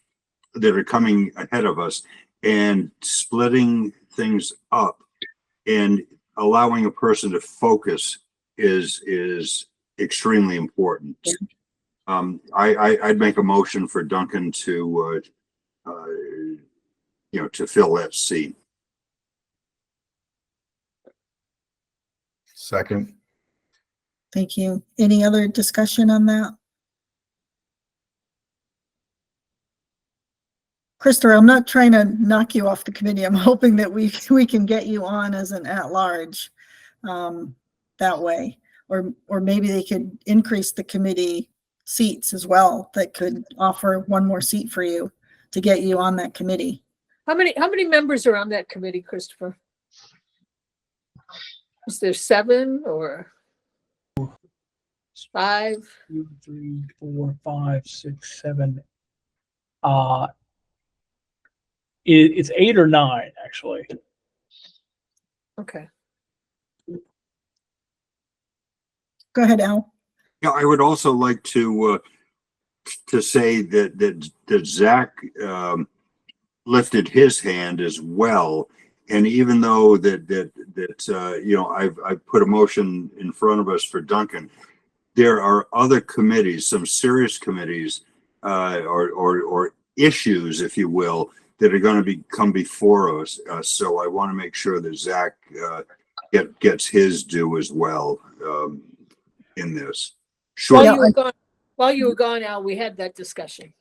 that are coming ahead of us, and splitting things up and allowing a person to focus is extremely important. Yeah. I'd make a motion for Duncan to fill that seat. Second. Thank you. Any other discussion on that? Christopher, I'm not trying to knock you off the committee. I'm hoping that we can get you on as an at-large that way, or maybe they could increase the committee seats as well. That could offer 1 more seat for you to get you on that committee. How many members are on that committee, Christopher? Is there 7 or 5? 2, 3, 4, 5, 6, 7, It's 8 or 9, actually. Okay. Go ahead, Al. Yeah, I would also like to say that Zach lifted his hand as well. And even though I've put a motion in front of us for Duncan, there are other committees, some serious committees, or issues, if you will, that are going to come before us. So I want to make sure that Zach gets his due as well in this. Sure. While you were gone, Al, we had that discussion.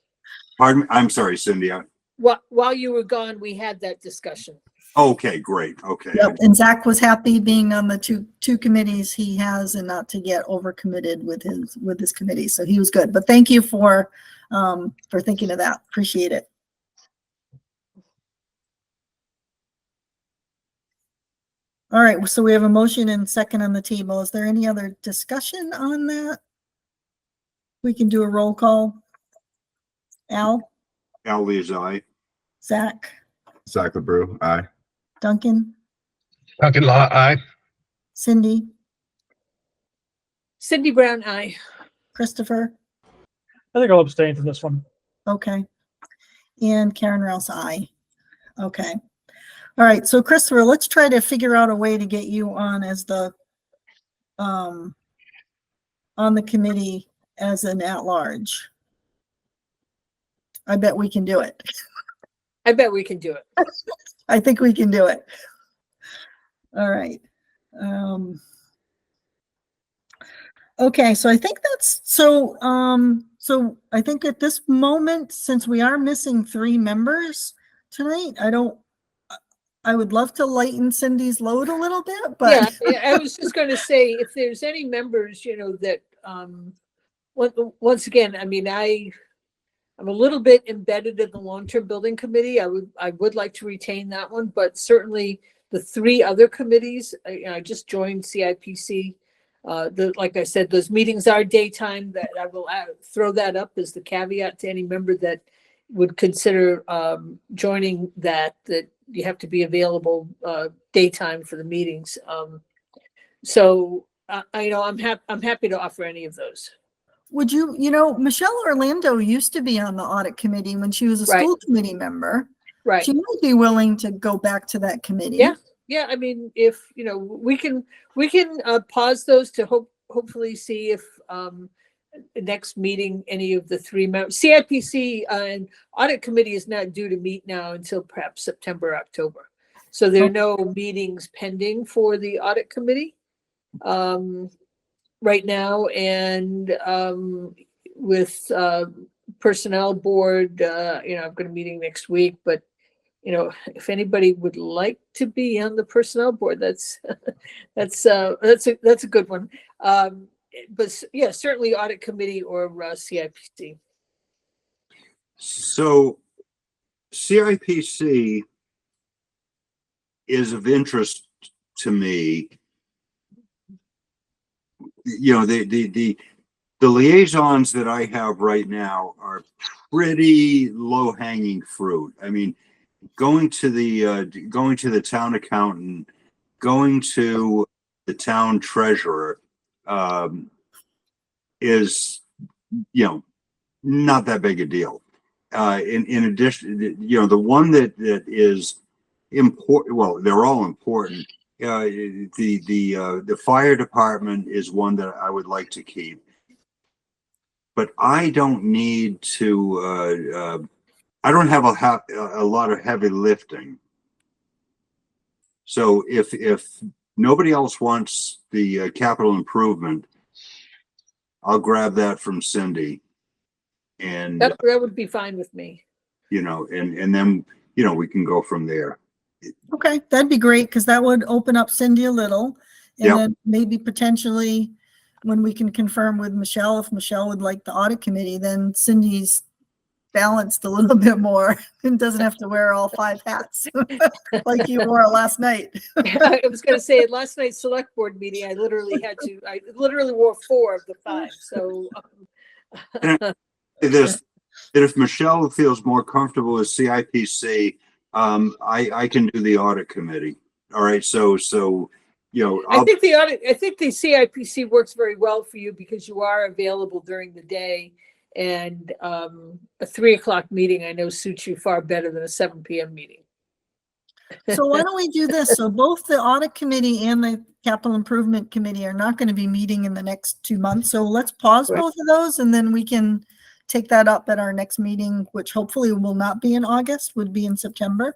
Pardon me? I'm sorry, Cindy. While you were gone, we had that discussion. Okay, great. Okay. Yep. And Zach was happy being on the two committees he has and not to get overcommitted with his committee. So he was good. But thank you for thinking of that. Appreciate it. All right. So we have a motion and second on the table. Is there any other discussion on that? We can do a roll call. Al, Al Lees, aye. Zach, Zach LeBrew, aye. Duncan, Duncan Law, aye. Cindy, Cindy Brown, aye. Christopher. I think I'll abstain from this one. Okay. And Karen Rouse, aye. Okay. All right. So Christopher, let's try to figure out a way to get you on as the on the committee as an at-large. I bet we can do it. I bet we can do it. I think we can do it. All right. Okay, so I think that's so I think at this moment, since we are missing 3 members tonight, I would love to lighten Cindy's load a little bit, but Yeah, I was just going to say, if there's any members, that once again, I mean, I'm a little bit embedded in the long-term building committee. I would like to retain that one, but certainly the 3 other committees, I just joined CIPC. Like I said, those meetings are daytime. That I will throw that up as the caveat to any member that would consider joining that you have to be available daytime for the meetings. So I'm happy to offer any of those. would you, Michelle Orlando used to be on the audit committee when she was a Right. school committee member. Right. She might be willing to go back to that committee. Yeah. Yeah. I mean, if, we can pause those to hopefully see if next meeting, any of the 3 members, CIPC and audit committee is not due to meet now until perhaps September, October. So there are no meetings pending for the audit committee right now. And with personnel board, I've got a meeting next week, but if anybody would like to be on the personnel board, that's a good one. But yeah, certainly audit committee or CIPC. So CIPC is of interest to me. The liaisons that I have right now are pretty low hanging fruit. I mean, going to the town accountant, going to the town treasurer is not that big a deal. In addition, the one that is important, well, they're all important. The fire department is one that I would like to keep, but I don't need to. I don't have a lot of heavy lifting. So if nobody else wants the capital improvement, I'll grab that from Cindy. And That would be fine with me. and then we can go from there. Okay, that'd be great because that would open up Cindy a little. And Yep. then maybe potentially when we can confirm with Michelle, if Michelle would like the audit committee, then Cindy's balanced a little bit more and doesn't have to wear all 5 hats like you wore last night. I was going to say, at last night's select board meeting, I literally wore 4 of the 5. So There's that if Michelle feels more comfortable with CIPC, I can do the audit committee. All right, so, you know, I think the CIPC works very well for you because you are available during the day, and a 3:00 meeting I know suits you far better than a 7 p.m. meeting. So why don't we do this? So both the audit committee and the capital improvement committee are not going to be meeting in the next 2 months. So let's pause Right. both of those and then we can take that up at our next meeting, which hopefully will not be in August, would be in September.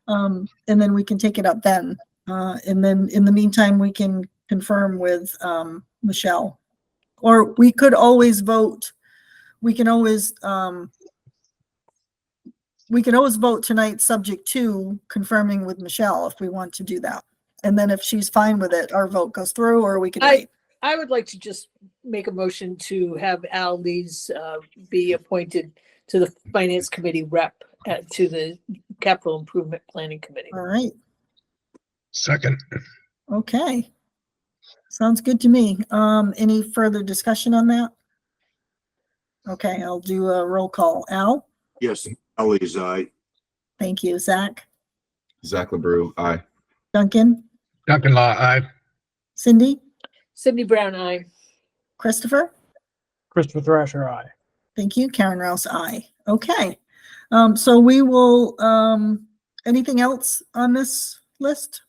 And then we can take it up then. And then in the meantime, we can confirm with Michelle. Or we could always vote. We can always vote tonight subject to confirming with Michelle if we want to do that. And then if she's fine with it, our vote goes through, or we can wait. I would like to just make a motion to have Al Lees be appointed to the Finance Committee rep to the Capital Improvement Planning Committee. All right. Second. Okay. Sounds good to me. Any further discussion on that? Okay, I'll do a roll call. Al? yes, Ellie's aye. Thank you. Zach? Zach LeBrew, aye. Duncan? Duncan Law, aye. Cindy? Cindy Brown, aye. Christopher? Christopher Thrasher, aye. Thank you. Karen Rouse, aye. Okay. So we will, anything else on this list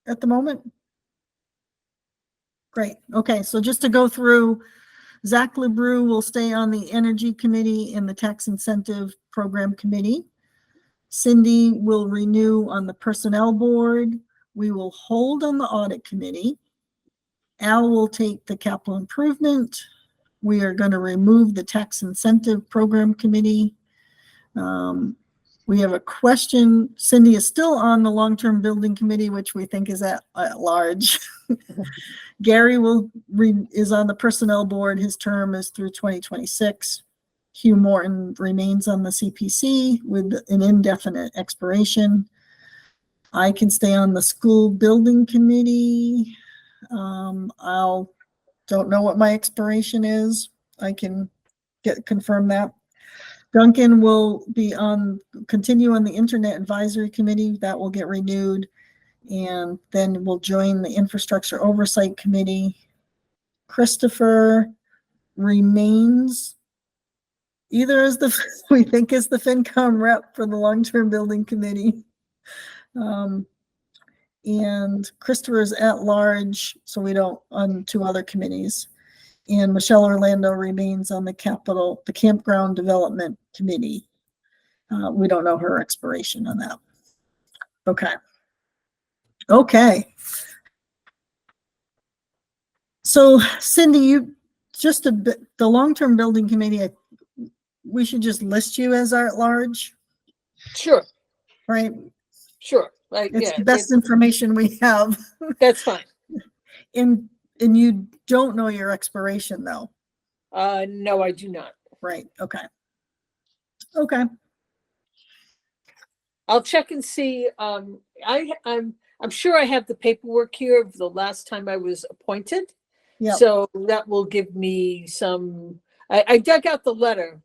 at the moment? Great. Okay. So just to go through, Zach LeBrew will stay on the Energy Committee and the Tax Incentive Program Committee. Cindy will renew on the Personnel Board. We will hold on the Audit Committee. Al will take the Capital Improvement. We are going to remove the Tax Incentive Program Committee. We have a question. Cindy is still on the Long-Term Building Committee, which we think is at large. Gary is on the Personnel Board. His term is through 2026. Hugh Morton remains on the CPC with an indefinite expiration. I can stay on the School Building Committee. Don't know what my expiration is. I can confirm that. Duncan will continue on the Internet Advisory Committee. That will get renewed. And then we'll join the Infrastructure Oversight Committee. Christopher remains either as we think is the FinCom rep for the Long-Term Building Committee. And Christopher's at large, so we don't, on 2 other committees. And Michelle Orlando remains on the Campground Development Committee. We don't know her expiration on that. Okay. Okay. So Cindy, the Long-Term Building Committee, we should just list you as our at large, Sure, right? sure. Like, It's yeah, the best information we have. that's fine. And you don't know your expiration though, No, I do not. right? Okay. Okay. I'll check and see. I'm sure I have the paperwork here of the last time I was appointed. Yeah. So that will give me some. I dug out the letter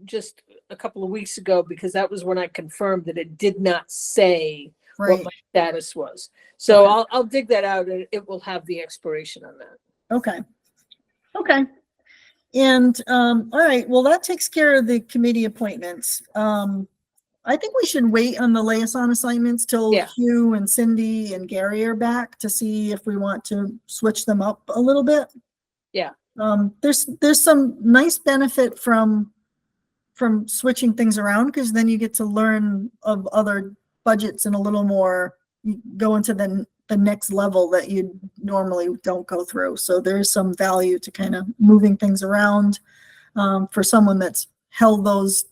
just a couple of weeks ago because that was when I confirmed that it did not say Right. what my status was. So Okay. I'll dig that out and it will have the expiration on that. Okay. Okay. And all right, well, that takes care of the committee appointments. I think we should wait on the liaison assignments till Yeah. Hugh and Cindy and Gary are back to see if we want to switch them up a little bit. Yeah. There's some nice benefit from switching things around because then you get to learn of other budgets and a little more, you go into the next level that you normally don't go through. So there's some value to kind of moving things around for someone that's held those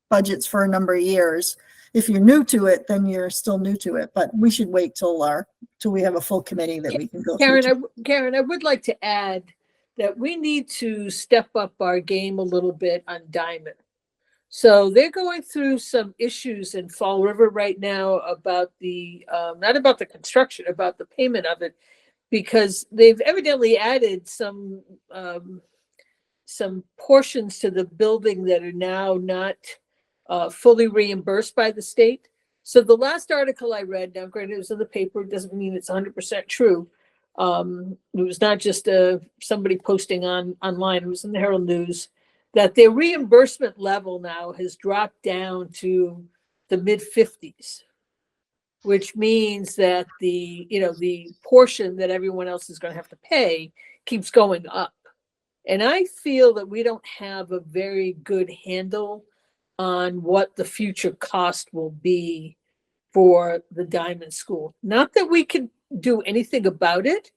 budgets for a number of years. If you're new to it, then you're still new to it, but we should wait till we have a full committee that we can go through. Karen, I would like to add that we need to step up our game a little bit on Diamond. So they're going through some issues in Fall River right now about not about the construction, about the payment of it, because they've evidently added some some portions to the building that are now not fully reimbursed by the state. So the last article I read, now granted it was in the paper, doesn't mean it's 100% true. It was not just somebody posting online, it was in the Herald News, that their reimbursement level now has dropped down to the mid-50s, which means that the portion that everyone else is going to have to pay keeps going up. And I feel that we don't have a very good handle on what the future cost will be for the Diamond School. Not that we can do anything about it,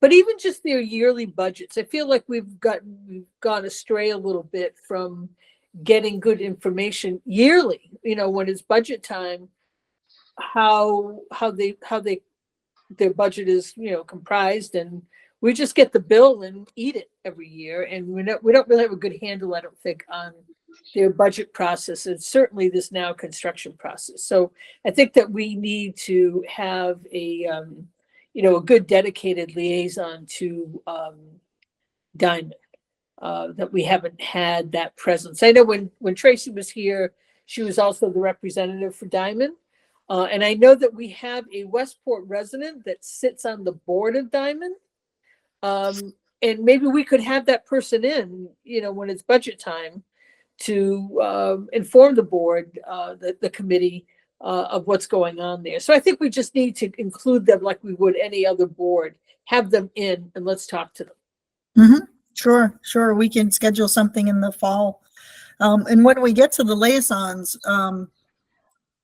but even just their yearly budgets. I feel like we've gone astray a little bit from getting good information yearly, when it's budget time, how their budget is, comprised, and we just get the bill and eat it every year. And we don't really have a good handle, I don't think, on their budget process, and certainly this now construction process. So I think that we need to have a good dedicated liaison to Diamond, that we haven't had that presence. I know when Tracy was here, she was also the representative for Diamond. And I know that we have a Westport resident that sits on the board of Diamond. And maybe we could have that person in, when it's budget time, to inform the board, the committee, of what's going on there. So I think we just need to include them like we would any other board, have them in, and let's talk to them. Mm-hmm. Sure. We can schedule something in the fall. And when we get to the liaisons,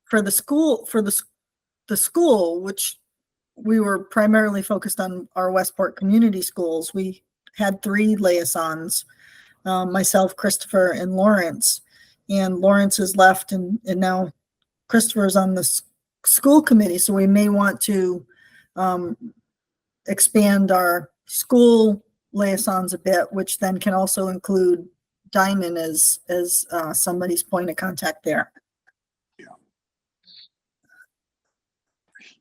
for the school, which we were primarily focused on our Westport community schools, we had 3 liaisons, myself, Christopher, and Lawrence. And Lawrence has left, and now Christopher's on the school committee. So we may want to expand our school liaisons a bit, which then can also include Diamond as somebody's point of contact there.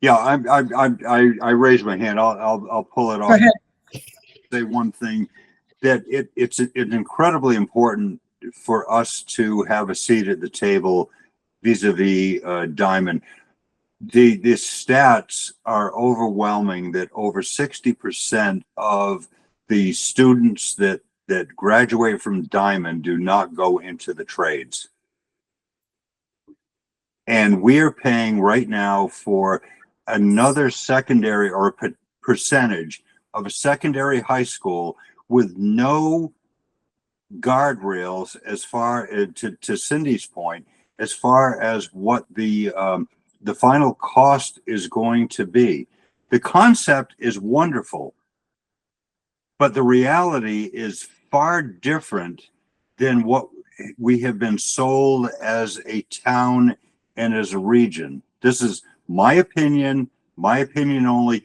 Yeah, I raised my hand. I'll pull it off. Go ahead. Say one thing, that it's incredibly important for us to have a seat at the table vis-a-vis Diamond. The stats are overwhelming that over 60% of the students that graduate from Diamond do not go into the trades. And we are paying right now for another secondary, or a percentage of a secondary high school with no guardrails, as far to Cindy's point, as far as what the final cost is going to be. The concept is wonderful, but the reality is far different than what we have been sold as a town and as a region. This is my opinion only,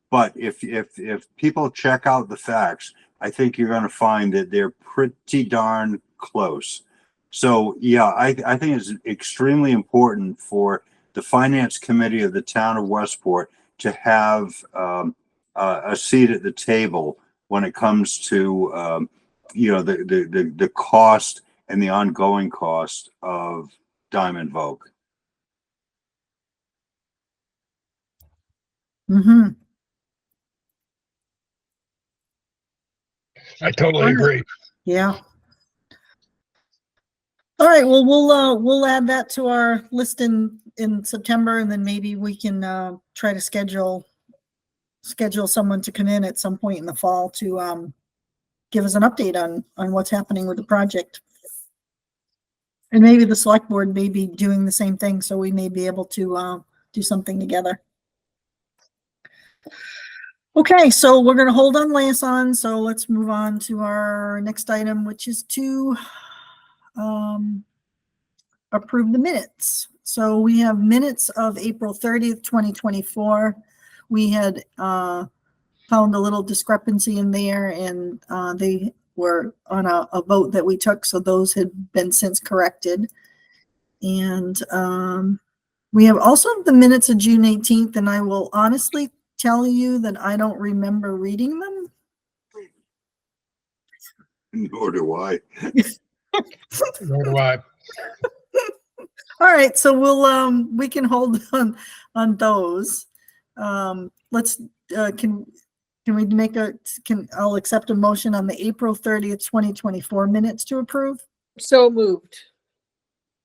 but if people check out the facts, I think you're going to find that they're pretty darn close. So yeah, I think it's extremely important for the finance committee of the town of Westport to have a seat at the table when it comes to the cost and the ongoing cost of Diamond Vogue. Mm-hmm. I totally agree. Yeah. All right. Well, we'll add that to our list in September, and then maybe we can try to schedule someone to come in at some point in the fall to give us an update on what's happening with the project. And maybe the select board may be doing the same thing, so we may be able to do something together. Okay, so we're going to hold on liaison. So let's move on to our next item, which is to approve the minutes. So we have minutes of April 30th, 2024. We had found a little discrepancy in there, and they were on a vote that we took. So those had been since corrected. And we have also the minutes of June 18th, and I will honestly tell you that I don't remember reading them. Nor do I. Nor do I. All right, so we can hold on those. Let's, can we make I'll accept a motion on the April 30th, 2024 minutes to approve. So moved.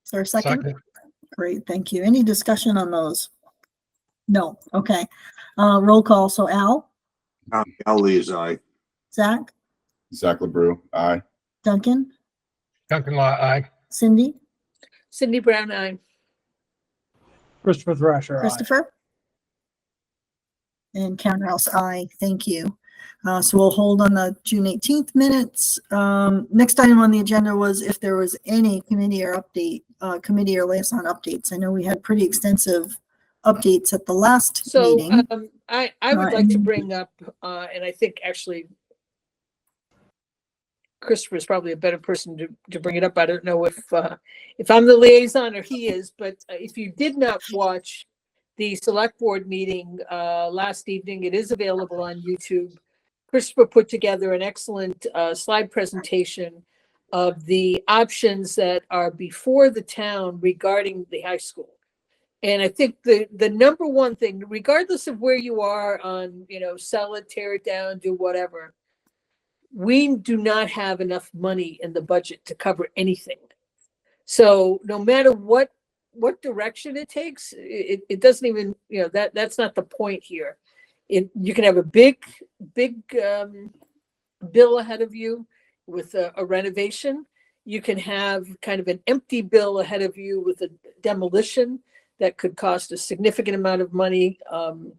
Is there a second? Second. Great, thank you. Any discussion on those? No, okay. Roll call, so Al, Ali is I. Zach, Zach LeBrew, aye. Duncan, Duncan Law, aye. Cindy, Cindy Brown, aye. Christopher Thrasher, aye. Christopher? And Karen Rouse, aye. Thank you. So we'll hold on the June 18th minutes. Next item on the agenda was if there was any committee or liaison updates. I know we had pretty extensive updates at the last So meeting. I would like to bring up, and I think actually Christopher is probably a better person to bring it up. I don't know if I'm the liaison or he is, but if you did not watch the select board meeting last evening, it is available on YouTube. Christopher put together an excellent slide presentation of the options that are before the town regarding the high school. And I think the number one thing, regardless of where you are on, sell it, tear it down, do whatever, we do not have enough money in the budget to cover anything. So no matter what direction it takes, it doesn't even, that's not the point here. You can have a big bill ahead of you with a renovation. You can have kind of an empty bill ahead of you with a demolition that could cost a significant amount of money.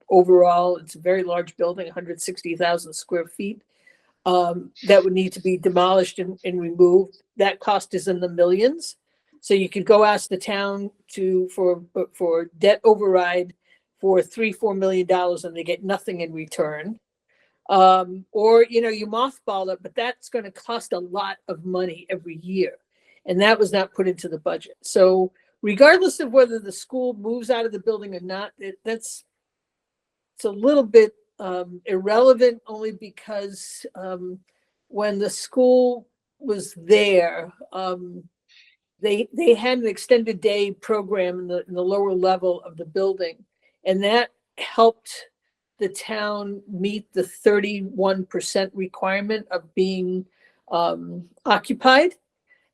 Overall, it's a very large building, 160,000 square feet, that would need to be demolished and removed. That cost is in the millions. So you could go ask the town for debt override for $3-4 million and they get nothing in return. Or, you mothball it, but that's going to cost a lot of money every year. And that was not put into the budget. So regardless of whether the school moves out of the building or not, it's a little bit irrelevant, only because when the school was there, they had an extended day program in the lower level of the building, and that helped the town meet the 31% requirement of being occupied,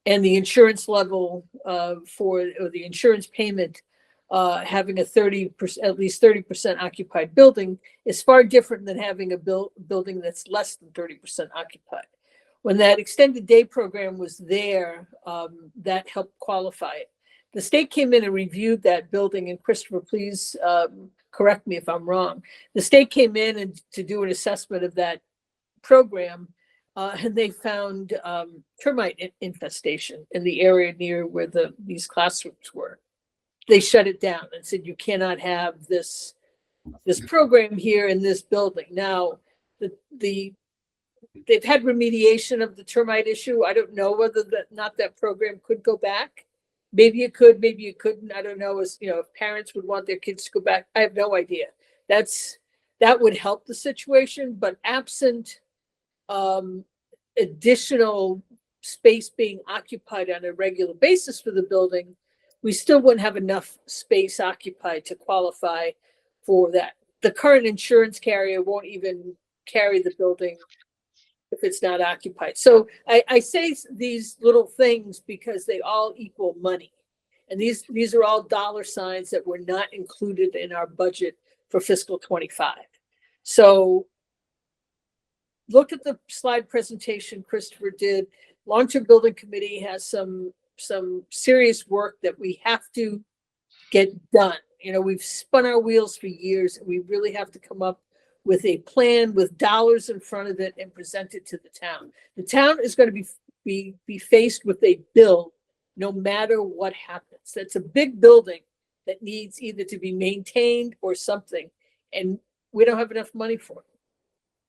and the insurance level or the insurance payment, having at least 30% occupied building is far different than having a building that's less than 30% occupied. When that extended day program was there, that helped qualify it. The state came in and reviewed that building, and Christopher, please correct me if I'm wrong. The state came in and to do an assessment of that program, and they found termite infestation in the area near where these classrooms were. They shut it down and said, you cannot have this program here in this building. Now, they've had remediation of the termite issue. I don't know whether that program could go back. Maybe it could, maybe it couldn't. I don't know. If parents would want their kids to go back, I have no idea. That would help the situation, but absent additional space being occupied on a regular basis for the building, we still wouldn't have enough space occupied to qualify for that. The current insurance carrier won't even carry the building if it's not occupied. So I say these little things because they all equal money. And these are all dollar signs that were not included in our budget for fiscal 25. So look at the slide presentation Christopher did. Long-term building committee has some serious work that we have to get done. We've spun our wheels for years, and we really have to come up with a plan with dollars in front of it and present it to the town. The town is going to be faced with a bill no matter what happens. That's a big building that needs either to be maintained or something, and we don't have enough money for it.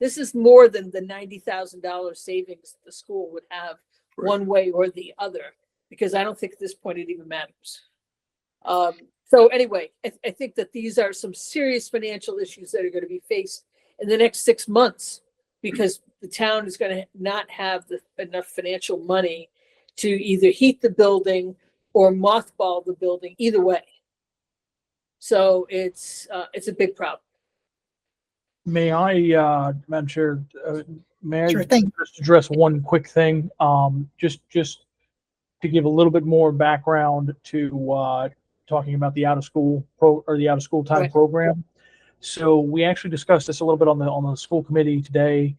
This is more than the $90,000 savings the school would have one way or the other, because I don't think at this point it even matters. So anyway, I think that these are some serious financial issues that are going to be faced in the next 6 months because the town is going to not have enough financial money to either heat the building or mothball the building, either way. So it's a big problem. May I, Madam Chair, may I Sure thing. just address one quick thing? Just to give a little bit more background to talking about the out of school time Right. program. So we actually discussed this a little bit on the school committee today.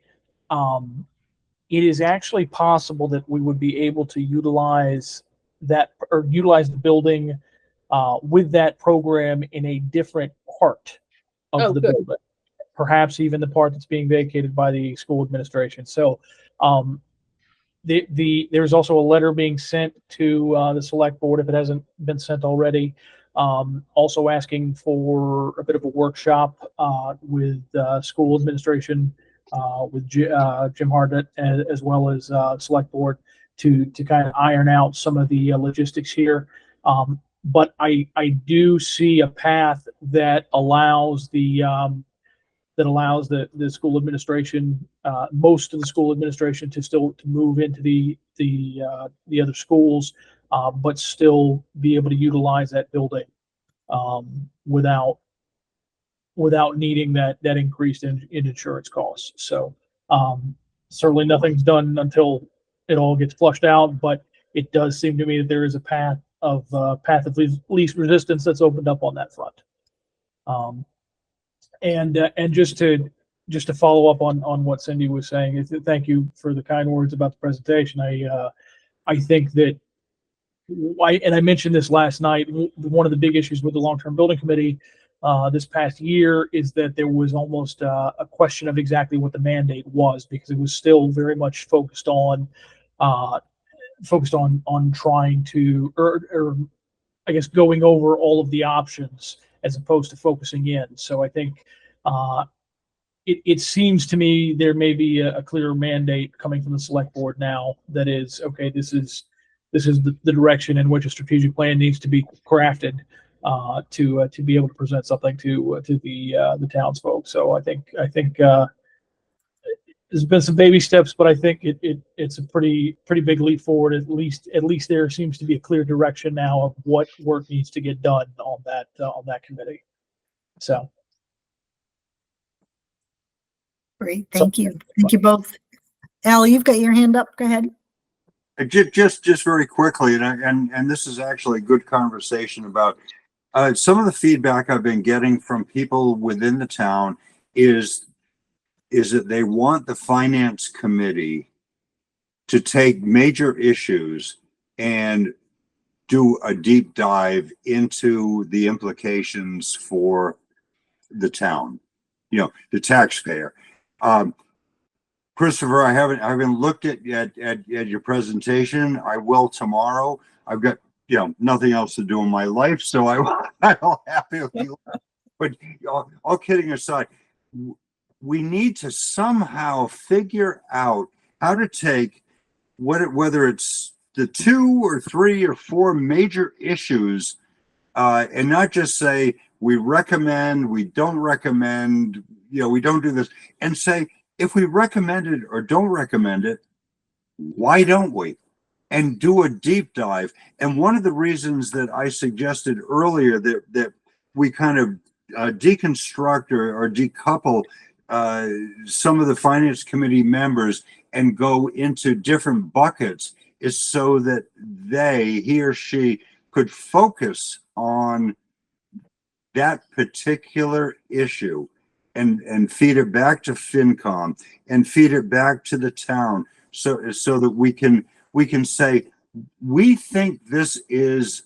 It is actually possible that we would be able to utilize the building with that program in a different part of Oh, the good. building, perhaps even the part that's being vacated by the school administration. So there's also a letter being sent to the select board, if it hasn't been sent already, also asking for a bit of a workshop with school administration, with Jim Hartnett, as well as select board to kind of iron out some of the logistics here. But I do see a path that allows the school administration, most of the school administration, to move into the other schools, but still be able to utilize that building without needing that increase in insurance costs. So certainly nothing's done until it all gets flushed out, but it does seem to me that there is a path of least resistance that's opened up on that front. And just to follow up on what Cindy was saying, thank you for the kind words about the presentation. I think that I mentioned this last night. One of the big issues with the long-term building committee this past year is that there was almost a question of exactly what the mandate was, because it was still very much focused on trying to, or I guess going over all of the options as opposed to focusing in. So I think it seems to me there may be a clearer mandate coming from the select board now that is, okay, this is the direction in which a strategic plan needs to be crafted to be able to present something to the townsfolk. So I think there's been some baby steps, but I think it's a pretty big leap forward. At least there seems to be a clear direction now of what work needs to get done on that committee. So Great. Thank you. Thank you both. Al, you've got your hand up. Go ahead. Just very quickly, and this is actually a good conversation about some of the feedback I've been getting from people within the town is that they want the finance committee to take major issues and do a deep dive into the implications for the town, the taxpayer. Christopher, I haven't looked at your presentation. I will tomorrow. I've got nothing else to do in my life, so I'll happily. But all kidding aside, we need to somehow figure out how to take whether it's the 2 or 3 or 4 major issues, and not just say we recommend, we don't recommend, we don't do this, and say, if we recommend it or don't recommend it, why don't we? And do a deep dive. And one of the reasons that I suggested earlier that we kind of deconstruct or decouple some of the finance committee members and go into different buckets is so that he or she could focus on that particular issue and feed it back to FinCom and feed it back to the town so that we can say, we think this is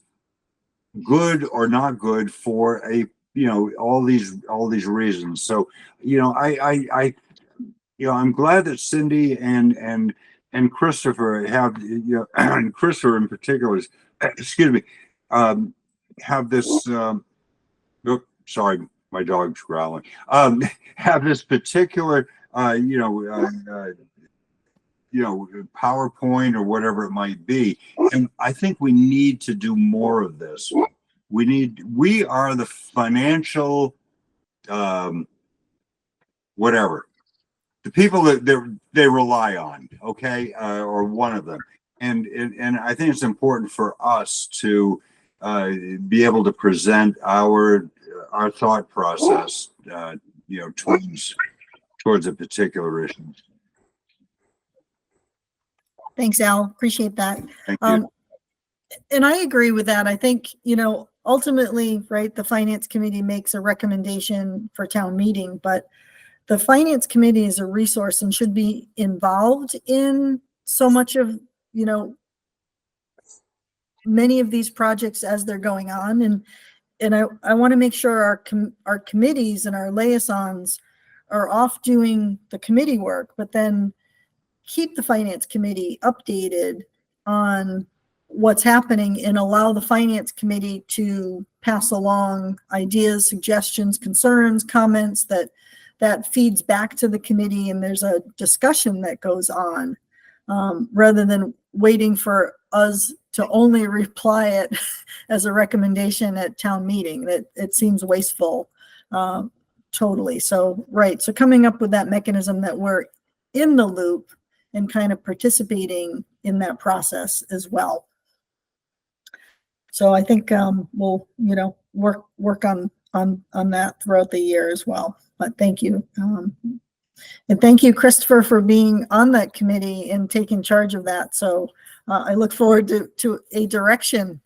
good or not good for all these reasons. So I'm glad that Cindy and Christopher have and Christopher in particular have this sorry, my dog's growling, have this particular PowerPoint or whatever it might be. And I think we need to do more of this. We are the financial, whatever. the people that they rely on, okay, or one of them. And I think it's important for us to be able to present our thought process, towards a particular issue. Thanks, Al. Appreciate that. Thank you. And I agree with that. I think, ultimately, right, the finance committee makes a recommendation for town meeting, but the finance committee is a resource and should be involved in so much of, many of these projects as they're going on. And I want to make sure our committees and our liaisons are off doing the committee work, but then keep the finance committee updated on what's happening and allow the finance committee to pass along ideas, suggestions, concerns, comments that feeds back to the committee, and there's a discussion that goes on, rather than waiting for us to only reply it as a recommendation at town meeting. That it seems wasteful, totally. So, right. So coming up with that mechanism that we're in the loop and kind of participating in that process as well. So I think we'll, work on that throughout the year as well. But thank you. And thank you, Christopher, for being on that committee and taking charge of that. So I look forward to a direction.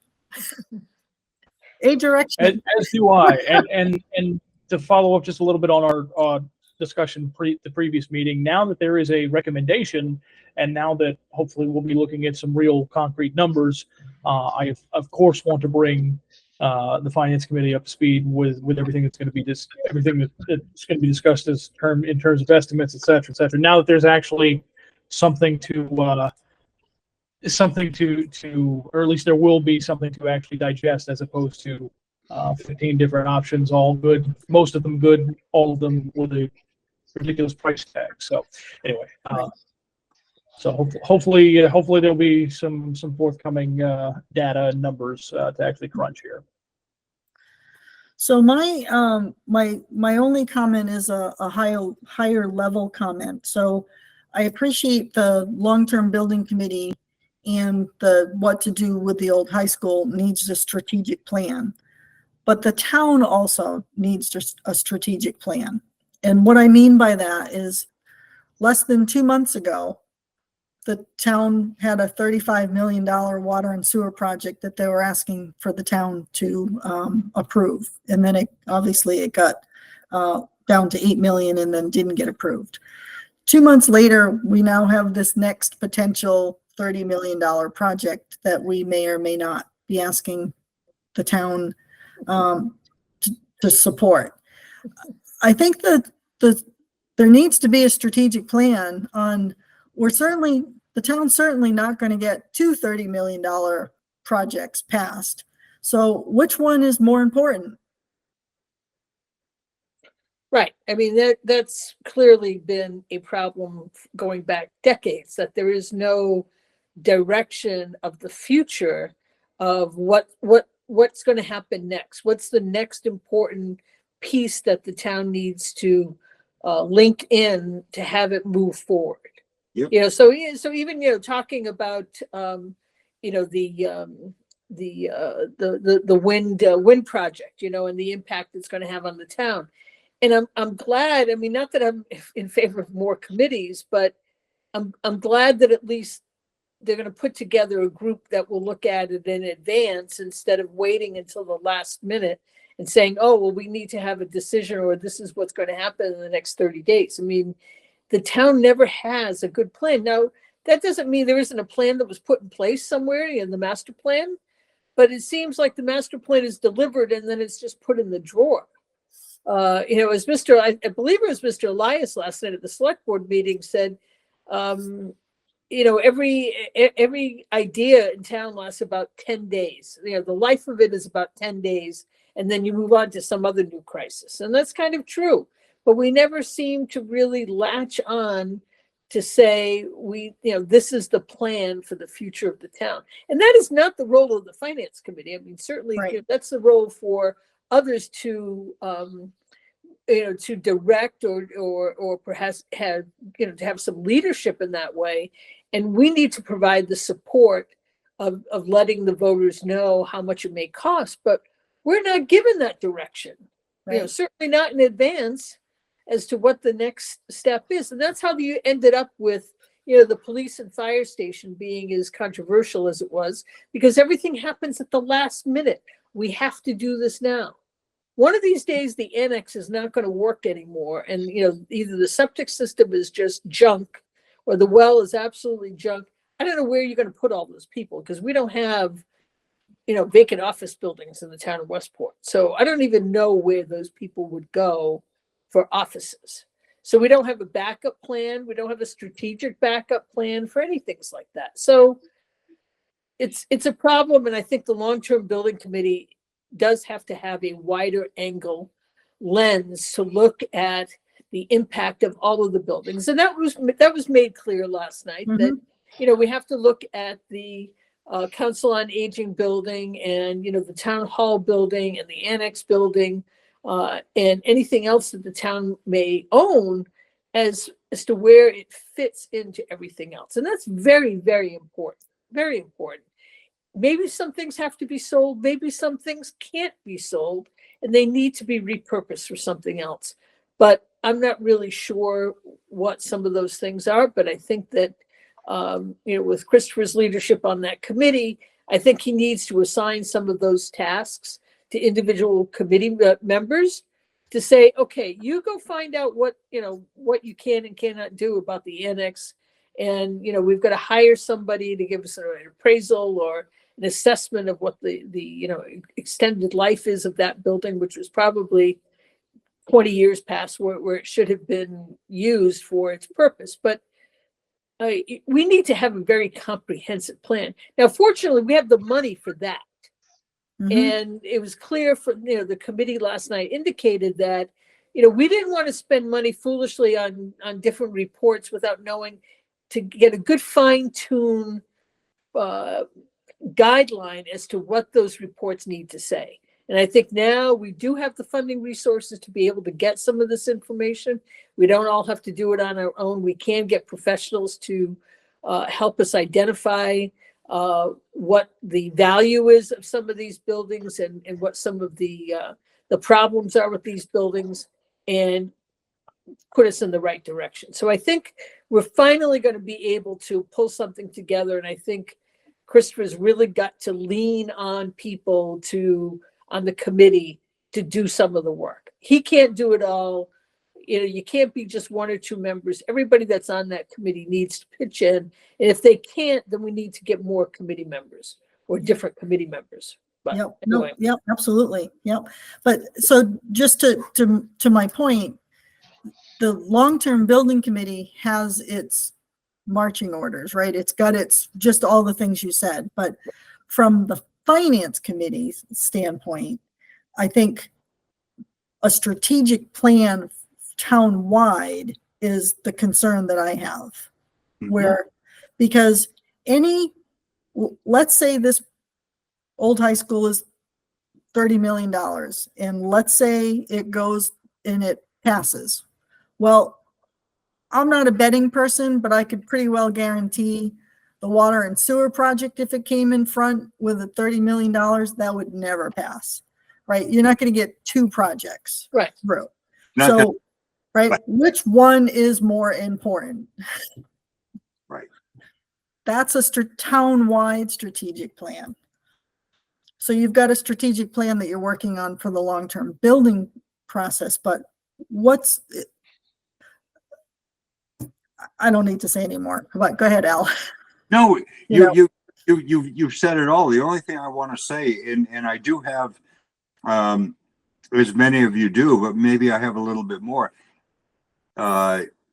A direction. As do I. And to follow up just a little bit on our discussion the previous meeting, now that there is a recommendation, and now that hopefully we'll be looking at some real concrete numbers, I of course want to bring the finance committee up to speed with everything that's going to be that's going to be discussed in terms of estimates, et cetera, et cetera. Now that there's actually something to, or at least there will be something to actually digest, as opposed to 15 different options, all good, most of them good, all of them with a ridiculous price tag. So anyway, so hopefully there'll be some forthcoming data and numbers to actually crunch here. So my my only comment is a higher level comment. So I appreciate the long-term building committee and the what to do with the old high school needs a strategic plan, but the town also needs just a strategic plan. And what I mean by that is less than 2 months ago, the town had a $35 million water and sewer project that they were asking for the town to approve. And then it got down to 8 million and then didn't get approved. 2 months later, we now have this next potential $30 million project that we may or may not be asking the town to support. I think that there needs to be a strategic plan on, the town's certainly not going to get two $30 million projects passed. So which one is more important? Right. I mean, that's clearly been a problem going back decades, that there is no direction of the future of what's going to happen next. What's the next important piece that the town needs to link in to have it move forward? Yep. So even talking about the wind project, and the impact it's going to have on the town. And I'm glad. I mean, not that I'm in favor of more committees, but I'm glad that at least they're going to put together a group that will look at it in advance instead of waiting until the last minute and saying, oh, well, we need to have a decision, or this is what's going to happen in the next 30 days. I mean, the town never has a good plan. Now, that doesn't mean there isn't a plan that was put in place somewhere in the master plan, but it seems like the master plan is delivered and then it's just put in the drawer. As I believe it was Mr. Elias last night at the select board meeting said, every idea in town lasts about 10 days. The life of it is about 10 days, and then you move on to some other new crisis. And that's kind of true. But we never seem to really latch on to say this is the plan for the future of the town. And that is not the role of the finance committee. I mean, certainly, right. That's the role for others to to direct or perhaps have, to have some leadership in that way. And we need to provide the support of letting the voters know how much it may cost, but we're not given that direction. Right. Certainly not in advance as to what the next step is. And that's how you ended up with, the police and fire station being as controversial as it was, because everything happens at the last minute. We have to do this now. One of these days, the annex is not going to work anymore. And, either the septic system is just junk or the well is absolutely junk. I don't know where you're going to put all those people, because we don't have, vacant office buildings in the town of Westport. So I don't even know where those people would go for offices. So we don't have a backup plan. We don't have a strategic backup plan for anything like that. So it's a problem. And I think the long-term building committee does have to have a wider angle lens to look at the impact of all of the buildings. And that was made clear last night that, we have to look at the Council on Aging building and, the town hall building and the annex building and anything else that the town may own as to where it fits into everything else. And that's very, very important, very important. Maybe some things have to be sold, maybe some things can't be sold, and they need to be repurposed for something else. But I'm not really sure what some of those things are, but I think that, with Christopher's leadership on that committee, I think he needs to assign some of those tasks to individual committee members to say, okay, you go find out what you can and cannot do about the annex. And, we've got to hire somebody to give us an appraisal or an assessment of what the extended life is of that building, which was probably 20 years past where it should have been used for its purpose. But we need to have a very comprehensive plan. Now, fortunately, we have the money for that. And it was clear from, the committee last night indicated that, we didn't want to spend money foolishly on different reports without knowing, to get a good fine-tune guideline as to what those reports need to say. And I think now we do have the funding resources to be able to get some of this information. We don't all have to do it on our own. We can get professionals to help us identify what the value is of some of these buildings and what some of the problems are with these buildings and put us in the right direction. So I think we're finally going to be able to pull something together. And I think Christopher's really got to lean on people on the committee to do some of the work. He can't do it all. You can't be just one or two members. Everybody that's on that committee needs to pitch in. And if they can't, then we need to get more committee members or different committee members. But anyway. Yep, absolutely. Yep. But so just to my point, the long-term building committee has its marching orders, right? It's got just all the things you said. But from the finance committee's standpoint, I think a strategic plan town-wide is the concern that I have. Because let's say this old high school is $30 million, and let's say it goes and it passes. Well, I'm not a betting person, but I could pretty well guarantee the water and sewer project, if it came in front with a $30 million, that would never pass, right? You're not going to get two projects through. So, right, which one is more important? Right. That's a town-wide strategic plan. So you've got a strategic plan that you're working on for the long-term building process, but I don't need to say anymore, but go ahead, Al. No, you've said it all. The only thing I want to say, and I do have, as many of you do, but maybe I have a little bit more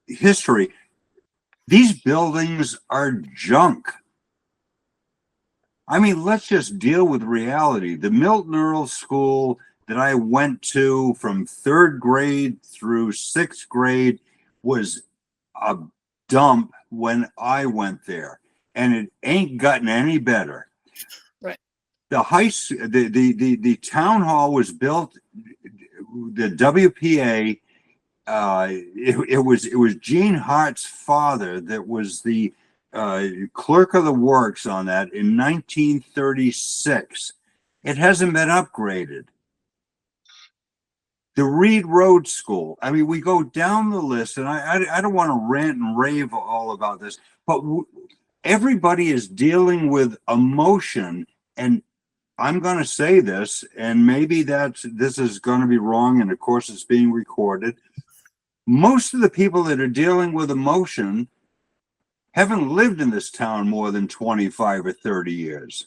history. These buildings are junk. I mean, let's just deal with reality. The Milton Earl School that I went to from 3rd grade through 6th grade was a dump when I went there, and it ain't gotten any better. Right. the town hall was built, the WPA, it was Gene Hart's father that was the clerk of the works on that in 1936. It hasn't been upgraded. The Reed Road School. I mean, we go down the list, and I don't want to rant and rave all about this, but everybody is dealing with emotion, and I'm going to say this, and maybe this is going to be wrong, and of course it's being recorded. Most of the people that are dealing with emotion haven't lived in this town more than 25 or 30 years.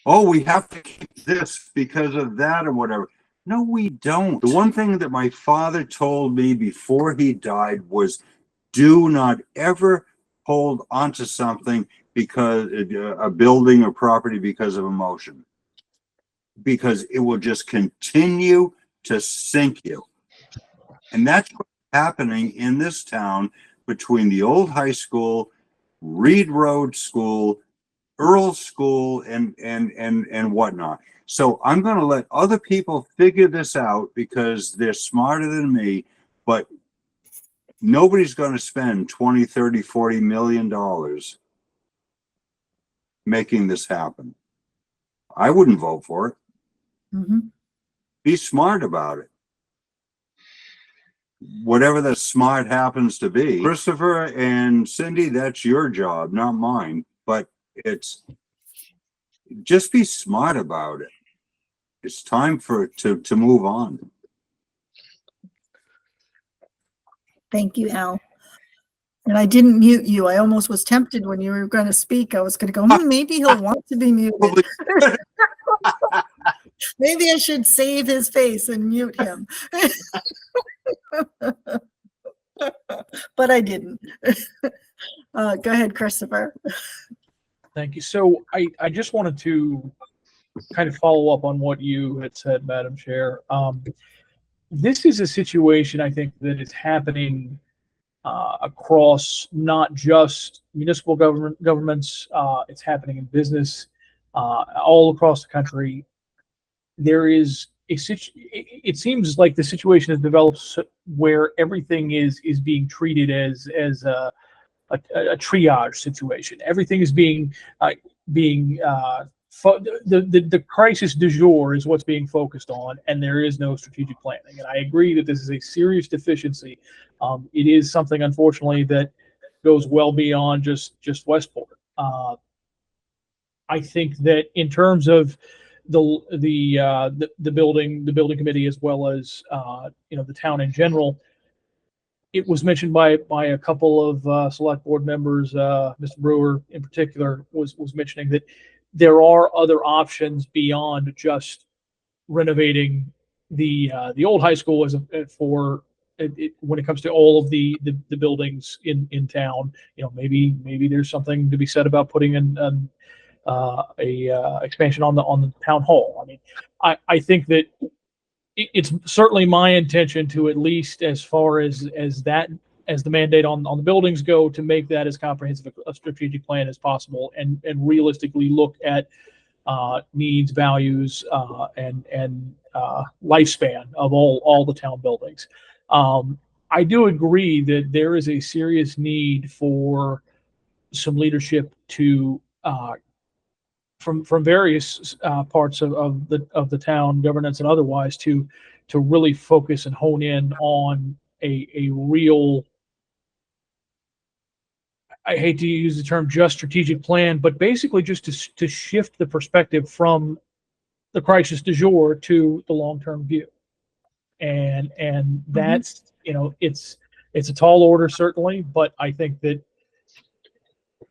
Oh, we have to keep this because of that or whatever. No, we don't. The one thing that my father told me before he died was, do not ever hold onto something because a building or property because of emotion, because it will just continue to sink you. And that's what's happening in this town between the old high school, Reed Road School, Earl School, and whatnot. So I'm going to let other people figure this out because they're smarter than me, but nobody's going to spend 20, 30, 40 million dollars making this happen. I wouldn't vote for it. Mhm. Be smart about it. Whatever that smart happens to be. Christopher and Cindy, that's your job, not mine. But it's just be smart about it. It's time to move on. Thank you, Al. And I didn't mute you. I almost was tempted when you were going to speak. I was going to go, maybe he'll want to be muted. Maybe I should save his face and mute him. But I didn't. Go ahead, Christopher. Thank you. So I just wanted to kind of follow up on what you had said, Madam Chair. This is a situation, I think, that is happening across not just municipal governments. It's happening in business all across the country. There is it seems like the situation has developed where everything is being treated as a triage situation. Everything is being the crisis du jour is what's being focused on, and there is no strategic planning. And I agree that this is a serious deficiency. It is something, unfortunately, that goes well beyond just Westport. I think that in terms of the building committee, as well as the town in general, it was mentioned by a couple of select board members. Mr. Brewer, in particular, was mentioning that there are other options beyond just renovating the old high school when it comes to all of the buildings in town. Maybe there's something to be said about putting in a expansion on the town hall. I mean, I think that it's certainly my intention to, at least as far as the mandate on the buildings go, to make that as comprehensive a strategic plan as possible, and realistically look at needs, values, and lifespan of all the town buildings. I do agree that there is a serious need for some leadership to from various parts of the town governance and otherwise to really focus and hone in on a real, I hate to use the term just strategic plan, but basically just to shift the perspective from the crisis du jour to the long-term view. And that's, it's a tall order, certainly, but I think that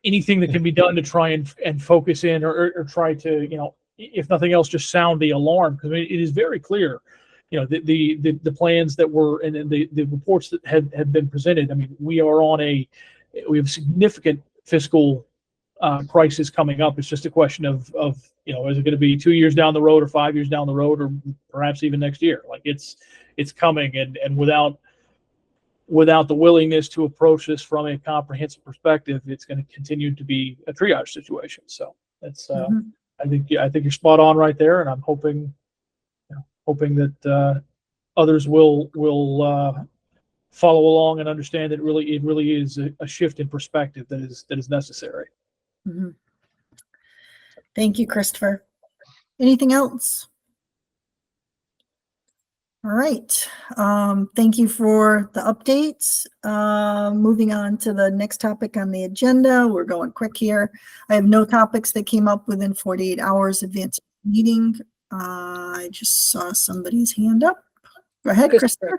anything that can be done to try and focus in or try to, if nothing else, just sound the alarm, because it is very clear, the plans that were and the reports that have been presented. I mean, we have significant fiscal crisis coming up. It's just a question of is it going to be 2 years down the road or 5 years down the road, or perhaps even next year? Like it's coming, and without without the willingness to approach this from a comprehensive perspective, it's going to continue to be a triage situation. So that's, Mhm. I think you're spot on right there, and I'm hoping that others will follow along and understand that it really is a shift in perspective that is necessary. Mhm. Thank you, Christopher. Anything else? All right. Thank you for the updates. Moving on to the next topic on the agenda. We're going quick here. I have no topics that came up within 48 hours advance of the meeting. I just saw somebody's hand up. Go ahead, Christopher.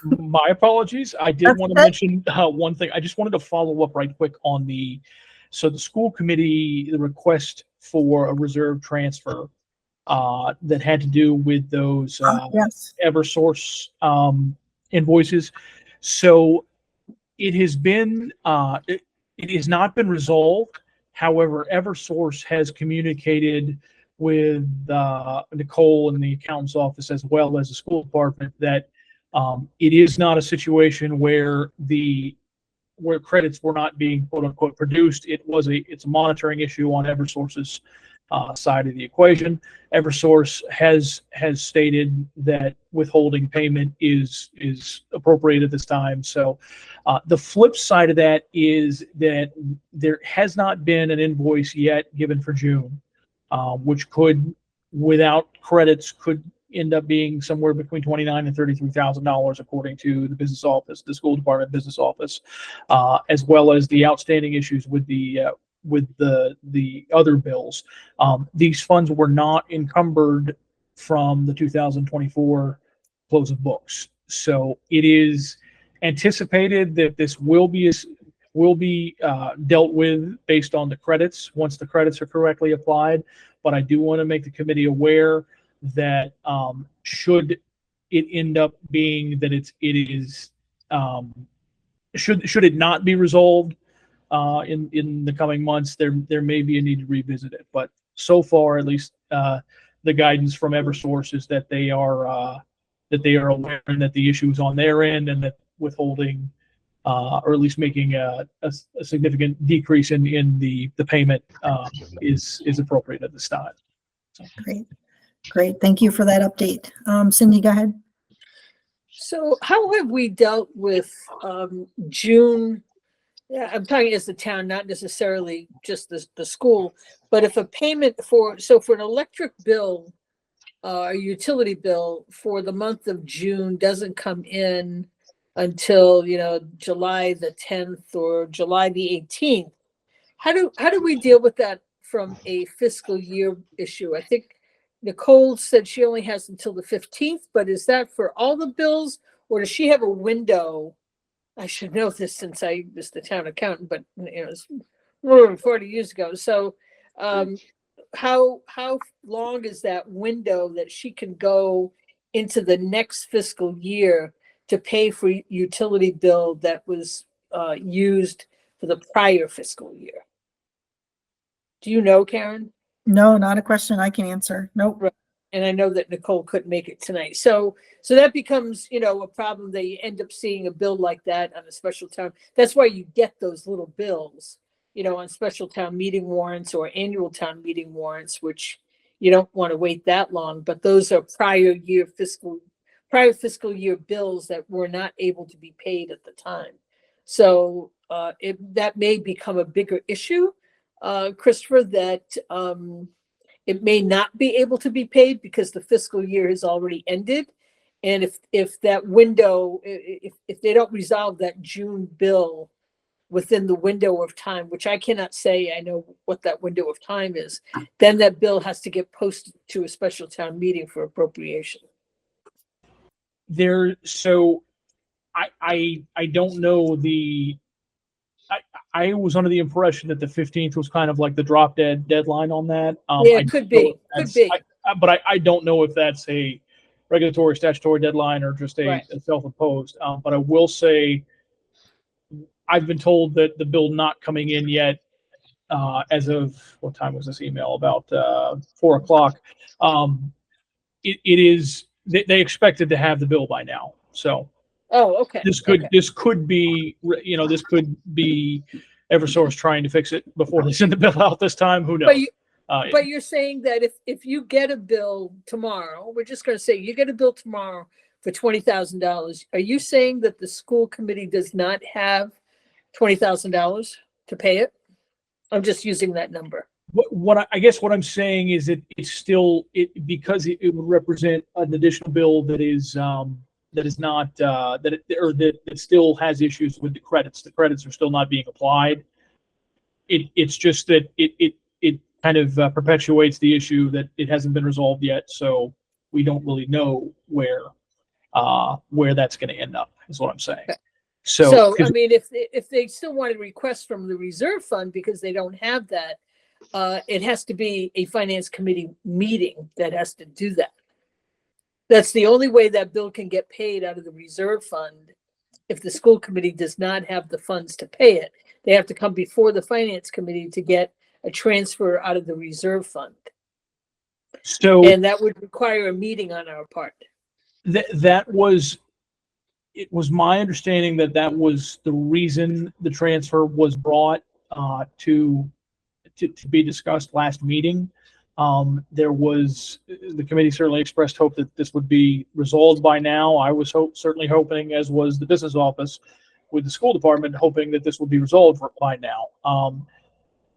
My apologies. I did That's want to okay. mention one thing. I just wanted to follow up right quick on the school committee, the request for a reserve transfer that had to do with those Yes. Eversource invoices. So it has been it has not been resolved. However, Eversource has communicated with Nicole in the accountant's office as well as the school department that it is not a situation where credits were not being quote unquote produced. It's a monitoring issue on Eversource's side of the equation. Eversource has stated that withholding payment is appropriate at this time. So the flip side of that is that there has not been an invoice yet given for June, which could, without credits, could end up being somewhere between $29,000 and $33,000, according to the business office, the school department business office, as well as the outstanding issues with the other bills. These funds were not encumbered from the 2024 close of books. So it is anticipated that this will be dealt with based on the credits once the credits are correctly applied. But I do want to make the committee aware that should it end up being that should it not be resolved in the coming months, there may be a need to revisit it. But so far, at least, the guidance from Eversource is that they are aware and that the issue is on their end, and that withholding or at least making a significant decrease in the payment is appropriate at this time. Great. Thank you for that update. Cindy, go ahead. So how have we dealt with June? Yeah, I'm talking as the town, not necessarily just the school, but if a payment for an electric bill, a utility bill for the month of June doesn't come in until, July the 10th or July the 18th. How do we deal with that from a fiscal year issue? I think Nicole said she only has until the 15th, but is that for all the bills, or does she have a window? I should know this since I was the town accountant, but it's more than 40 years ago. So how long is that window that she can go into the next fiscal year to pay for utility bill that was used for the prior fiscal year? Do you know, Karen? No, not a question I can answer. Nope. Right. And I know that Nicole couldn't make it tonight. So that becomes, a problem that you end up seeing a bill like that on a special town. That's why you get those little bills, on special town meeting warrants or annual town meeting warrants, which you don't want to wait that long. But those are prior fiscal year bills that were not able to be paid at the time. So that may become a bigger issue, Christopher, that it may not be able to be paid because the fiscal year has already ended. And if that window, if they don't resolve that June bill within the window of time, which I cannot say I know what that window of time is, then that bill has to get posted to a special town meeting for appropriation. So I don't know I was under the impression that the 15th was kind of like the drop dead deadline on that. Yeah, it could be. But I don't know if that's a regulatory statutory deadline or just a self-imposed. But I will say I've been told that the bill not coming in yet, as of what time was this email? About 4 o'clock. It is they expected to have the bill by now. So Oh, okay. This could okay. this could be this could be Eversource trying to fix it before they send the bill out this time. Who knows? But you're saying that if you get a bill tomorrow, we're just going to say you get a bill tomorrow for $20,000. Are you saying that the school committee does not have $20,000 to pay it? I'm just using that number. I guess what I'm saying is it's still because it would represent an additional bill that is not that still has issues with the credits. The credits are still not being applied. It's just that it kind of perpetuates the issue that it hasn't been resolved yet. So we don't really know where that's going to end up, is what I'm saying. Okay. So I mean, if they still want to request from the reserve fund because they don't have that, it has to be a finance committee meeting that has to do that. That's the only way that bill can get paid out of the reserve fund. If the school committee does not have the funds to pay it, they have to come before the finance committee to get a transfer out of the reserve fund. And that would require a meeting on our part. It was my understanding that was the reason the transfer was brought to be discussed last meeting. The committee certainly expressed hope that this would be resolved by now. I was certainly hoping, as was the business office with the school department, hoping that this would be resolved by now.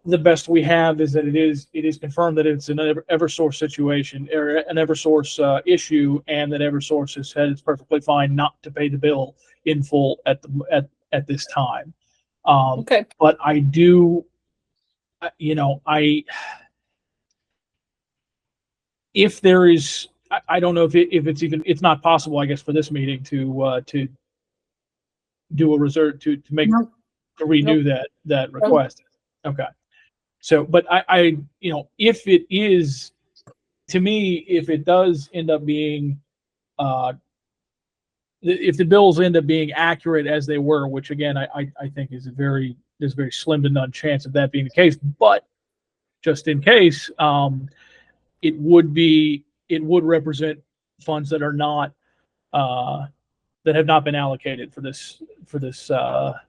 The best we have is that it is confirmed that it's an Eversource situation or an Eversource issue, and that Eversource has said it's perfectly fine not to pay the bill in full at this time. Okay. But I do, if there is, I don't know if it's not possible, I guess, for this meeting to do a reserve to make Nope. to renew that request. Okay. So, but I if it is, to me, if it does end up being, if the bills end up being accurate as they were, which again, I think there's a very slim to none chance of that being the case, but just in case, it would represent funds that are not, that have not been allocated for this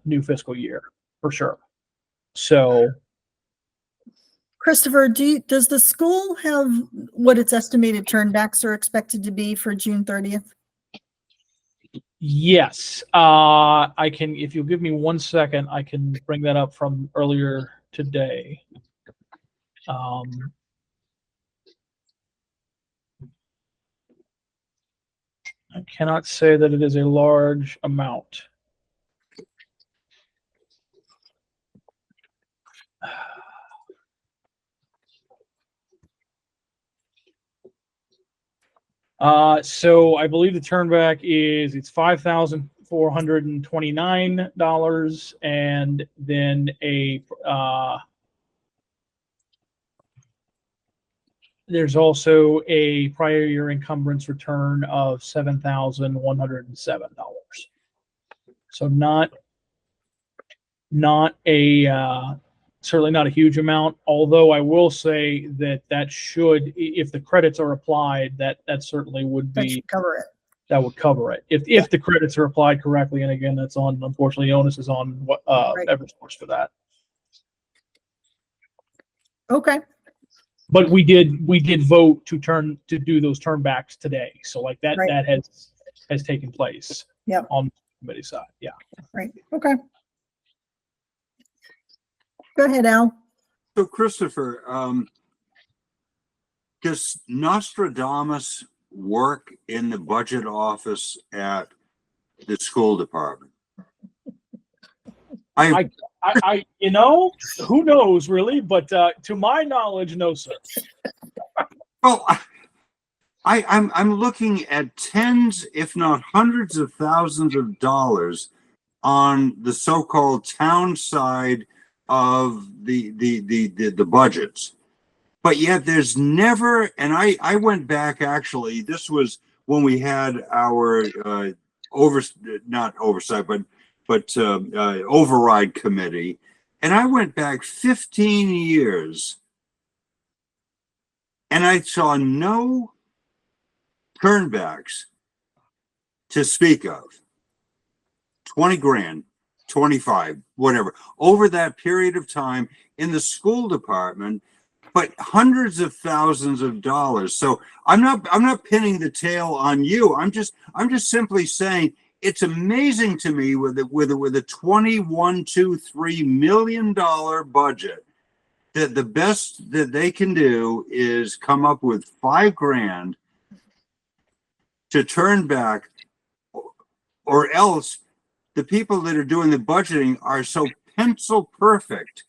new fiscal year, for sure. So, Christopher, does the school have what its estimated turnbacks are expected to be for June 30th? yes, I can, if you'll give me 1 second, I can bring that up from earlier today. I cannot say that it is a large amount. So I believe the turnback it's $5,429, and then there's also a prior year encumbrance return of $7,107. So not a certainly not a huge amount, although I will say that should, if the credits are applied, that certainly would That be, should cover it. that would cover it. If the credits are applied correctly, and again, that's on, unfortunately, onus is on Right. Eversource for that. Okay. But we did vote to do those turnbacks today. So like that, Right. that has taken place. Yep. On the committee side. Yeah. Right. Okay. Go ahead, Al. So Christopher, does Nostradamus work in the budget office at the school department? I who knows really, but to my knowledge, no, sir. Well, I'm looking at tens, if not hundreds of thousands of dollars on the so-called town side of the budgets. But yet there's never, and I went back, actually, this was when we had our override committee, and I went back 15 years and I saw no turnbacks to speak of. 20 grand, 25, whatever, over that period of time in the school department, but hundreds of thousands of dollars. So I'm not pinning the tail on you. I'm just simply saying it's amazing to me with a $21.23 million budget that the best that they can do is come up with $5,000 to turn back, or else the people that are doing the budgeting are so pencil perfect.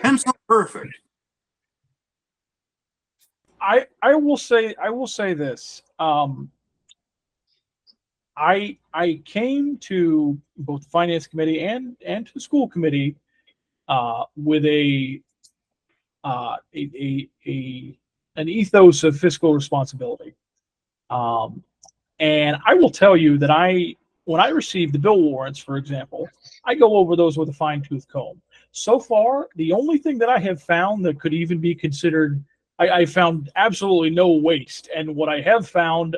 I will say this. I came to both the finance committee and to the school committee with an ethos of fiscal responsibility. And I will tell you that when I receive the bill warrants, for example, I go over those with a fine-tooth comb. So far, the only thing that I have found that could even be considered, I found absolutely no waste. And what I have found,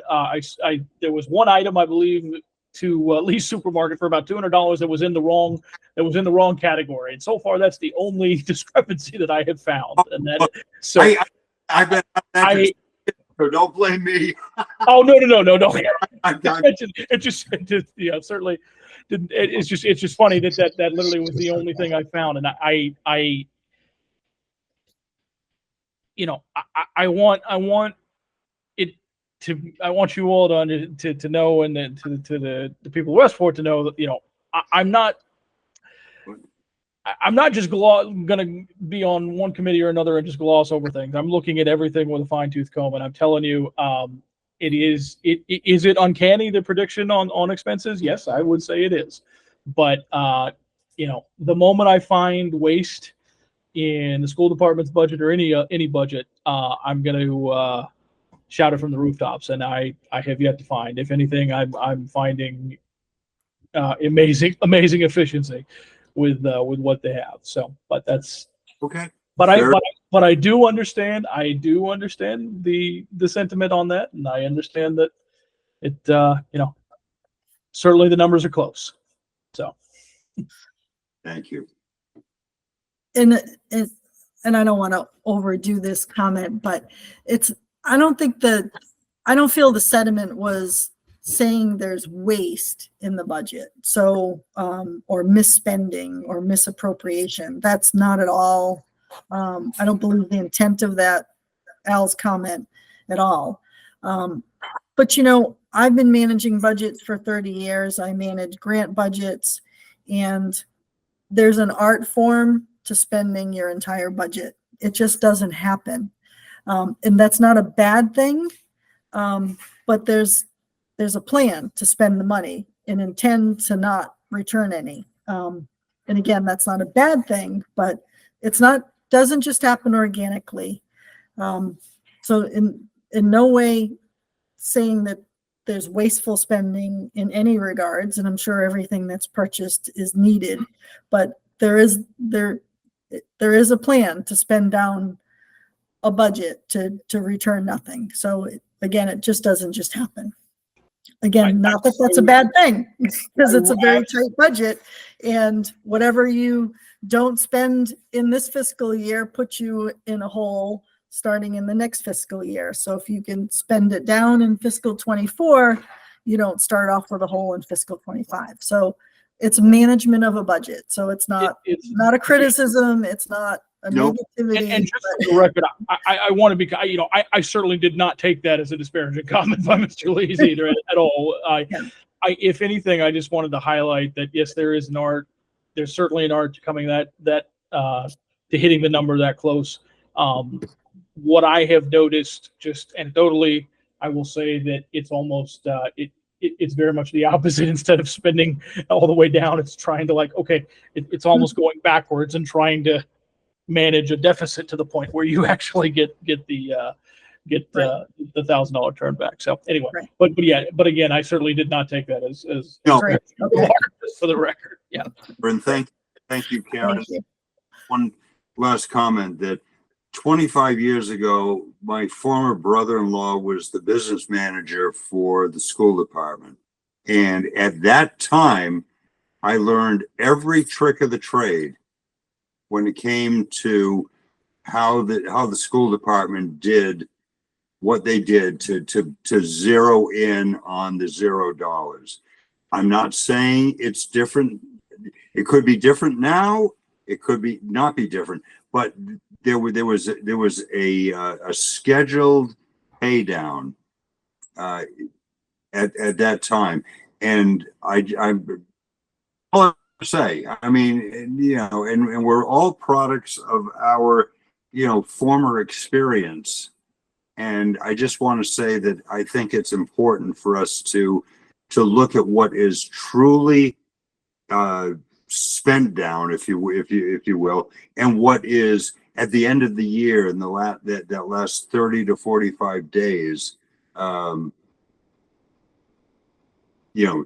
there was one item, I believe, to Lee's Supermarket for about $200 that was in the wrong category. And so far, that's the only discrepancy that I have found. And that, so I bet so don't blame me. Oh no! It just yeah, certainly didn't. It's just funny that literally was the only thing I found, and I want it to. I want you all to know, and then to the people of Westport to know that I'm not just going to be on one committee or another and just gloss over things. I'm looking at everything with a fine-tooth comb, and I'm telling you, is it uncanny, the prediction on expenses? Yes, I would say it is. But the moment I find waste in the school department's budget or any budget, I'm going to shout it from the rooftops, and I have yet to find. If anything, I'm finding amazing efficiency with what they have. So, but that's okay. But I do understand. I do understand the sentiment on that, and I understand that it certainly the numbers are close. So, thank you. And I don't want to overdo this comment, but I don't feel the sentiment was saying there's waste in the budget. So, or misspending or misappropriation. That's not at all. I don't believe the intent of Al's comment at all. But I've been managing budgets for 30 years. I manage grant budgets, and there's an art form to spending your entire budget. It just doesn't happen. And that's not a bad thing. But there's a plan to spend the money and intend to not return any. And again, that's not a bad thing, but doesn't just happen organically. So in no way saying that there's wasteful spending in any regards, and I'm sure everything that's purchased is needed, but there is a plan to spend down a budget to return nothing. So again, it just doesn't just happen. Again, not that that's a bad thing, because it's a very tight budget, and whatever you don't spend in this fiscal year puts you in a hole starting in the next fiscal year. So if you can spend it down in fiscal 24, you don't start off with a hole in fiscal 25. So it's management of a budget. So it's not a criticism. It's not a negativity. And just for the record, I want to be, I certainly did not take that as a disparaging comment by Mr. Lees either at all. If anything, I just wanted to highlight that, yes, there is an art. There's certainly an art to coming to hitting the number that close. What I have noticed, just anecdotally, I will say that it's almost it's very much the opposite. Instead of spending all the way down, it's trying to it's almost going backwards and trying to manage a deficit to the point where you actually get the $1,000 turn back. So anyway, right. but again, I certainly did not take that as no. Right. For the record. Yeah. And thank you, Karen. Thank you. One last comment that 25 years ago, my former brother-in-law was the business manager for the school department. And at that time, I learned every trick of the trade when it came to how the school department did what they did to zero in on the $0. I'm not saying it's different. It could be different now. It could be not be different, but there was a scheduled pay down at that time. And I'm all I say, I mean, you know, and we're all products of our, you know, former experience. And I just want to say that I think it's important for us to look at what is truly spent down, if you will, and what is at the end of the year in the that last 30 to 45 days, you know,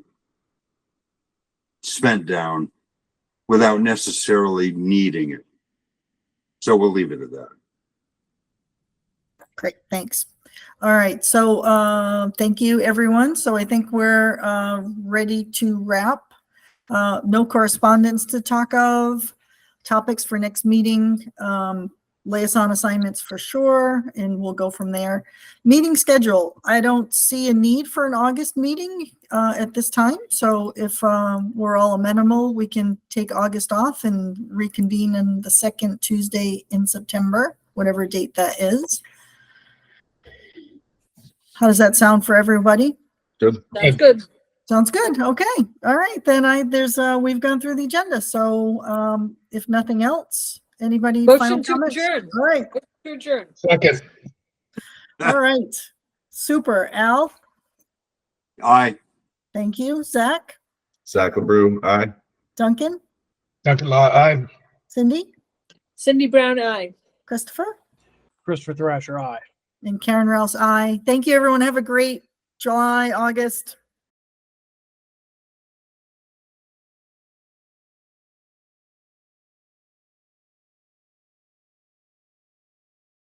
spent down without necessarily needing it. So we'll leave it at that. Great, thanks. All right, so thank you, everyone. So I think we're ready to wrap. No correspondence to talk of. Topics for next meeting. Liaison assignments for sure, and we'll go from there. Meeting schedule. I don't see a need for an August meeting at this time. So if we're all amenable, we can take August off and reconvene in the second Tuesday in September, whatever date that is. How does that sound for everybody? Good. Sounds good. Sounds good. Okay. All right. Then we've gone through the agenda. So if nothing else, anybody final Motion to comments? adjourn. All right. Motion to adjourn. Second. All right. Super. Al, Aye. thank you. Zach, Zach LeBrew, aye. Duncan, Dr. Law, aye. Cindy, Cindy Brown, aye. Christopher, Christopher Thrasher, aye. and Karen Rouse. Aye. Thank you, everyone. Have a great July, August.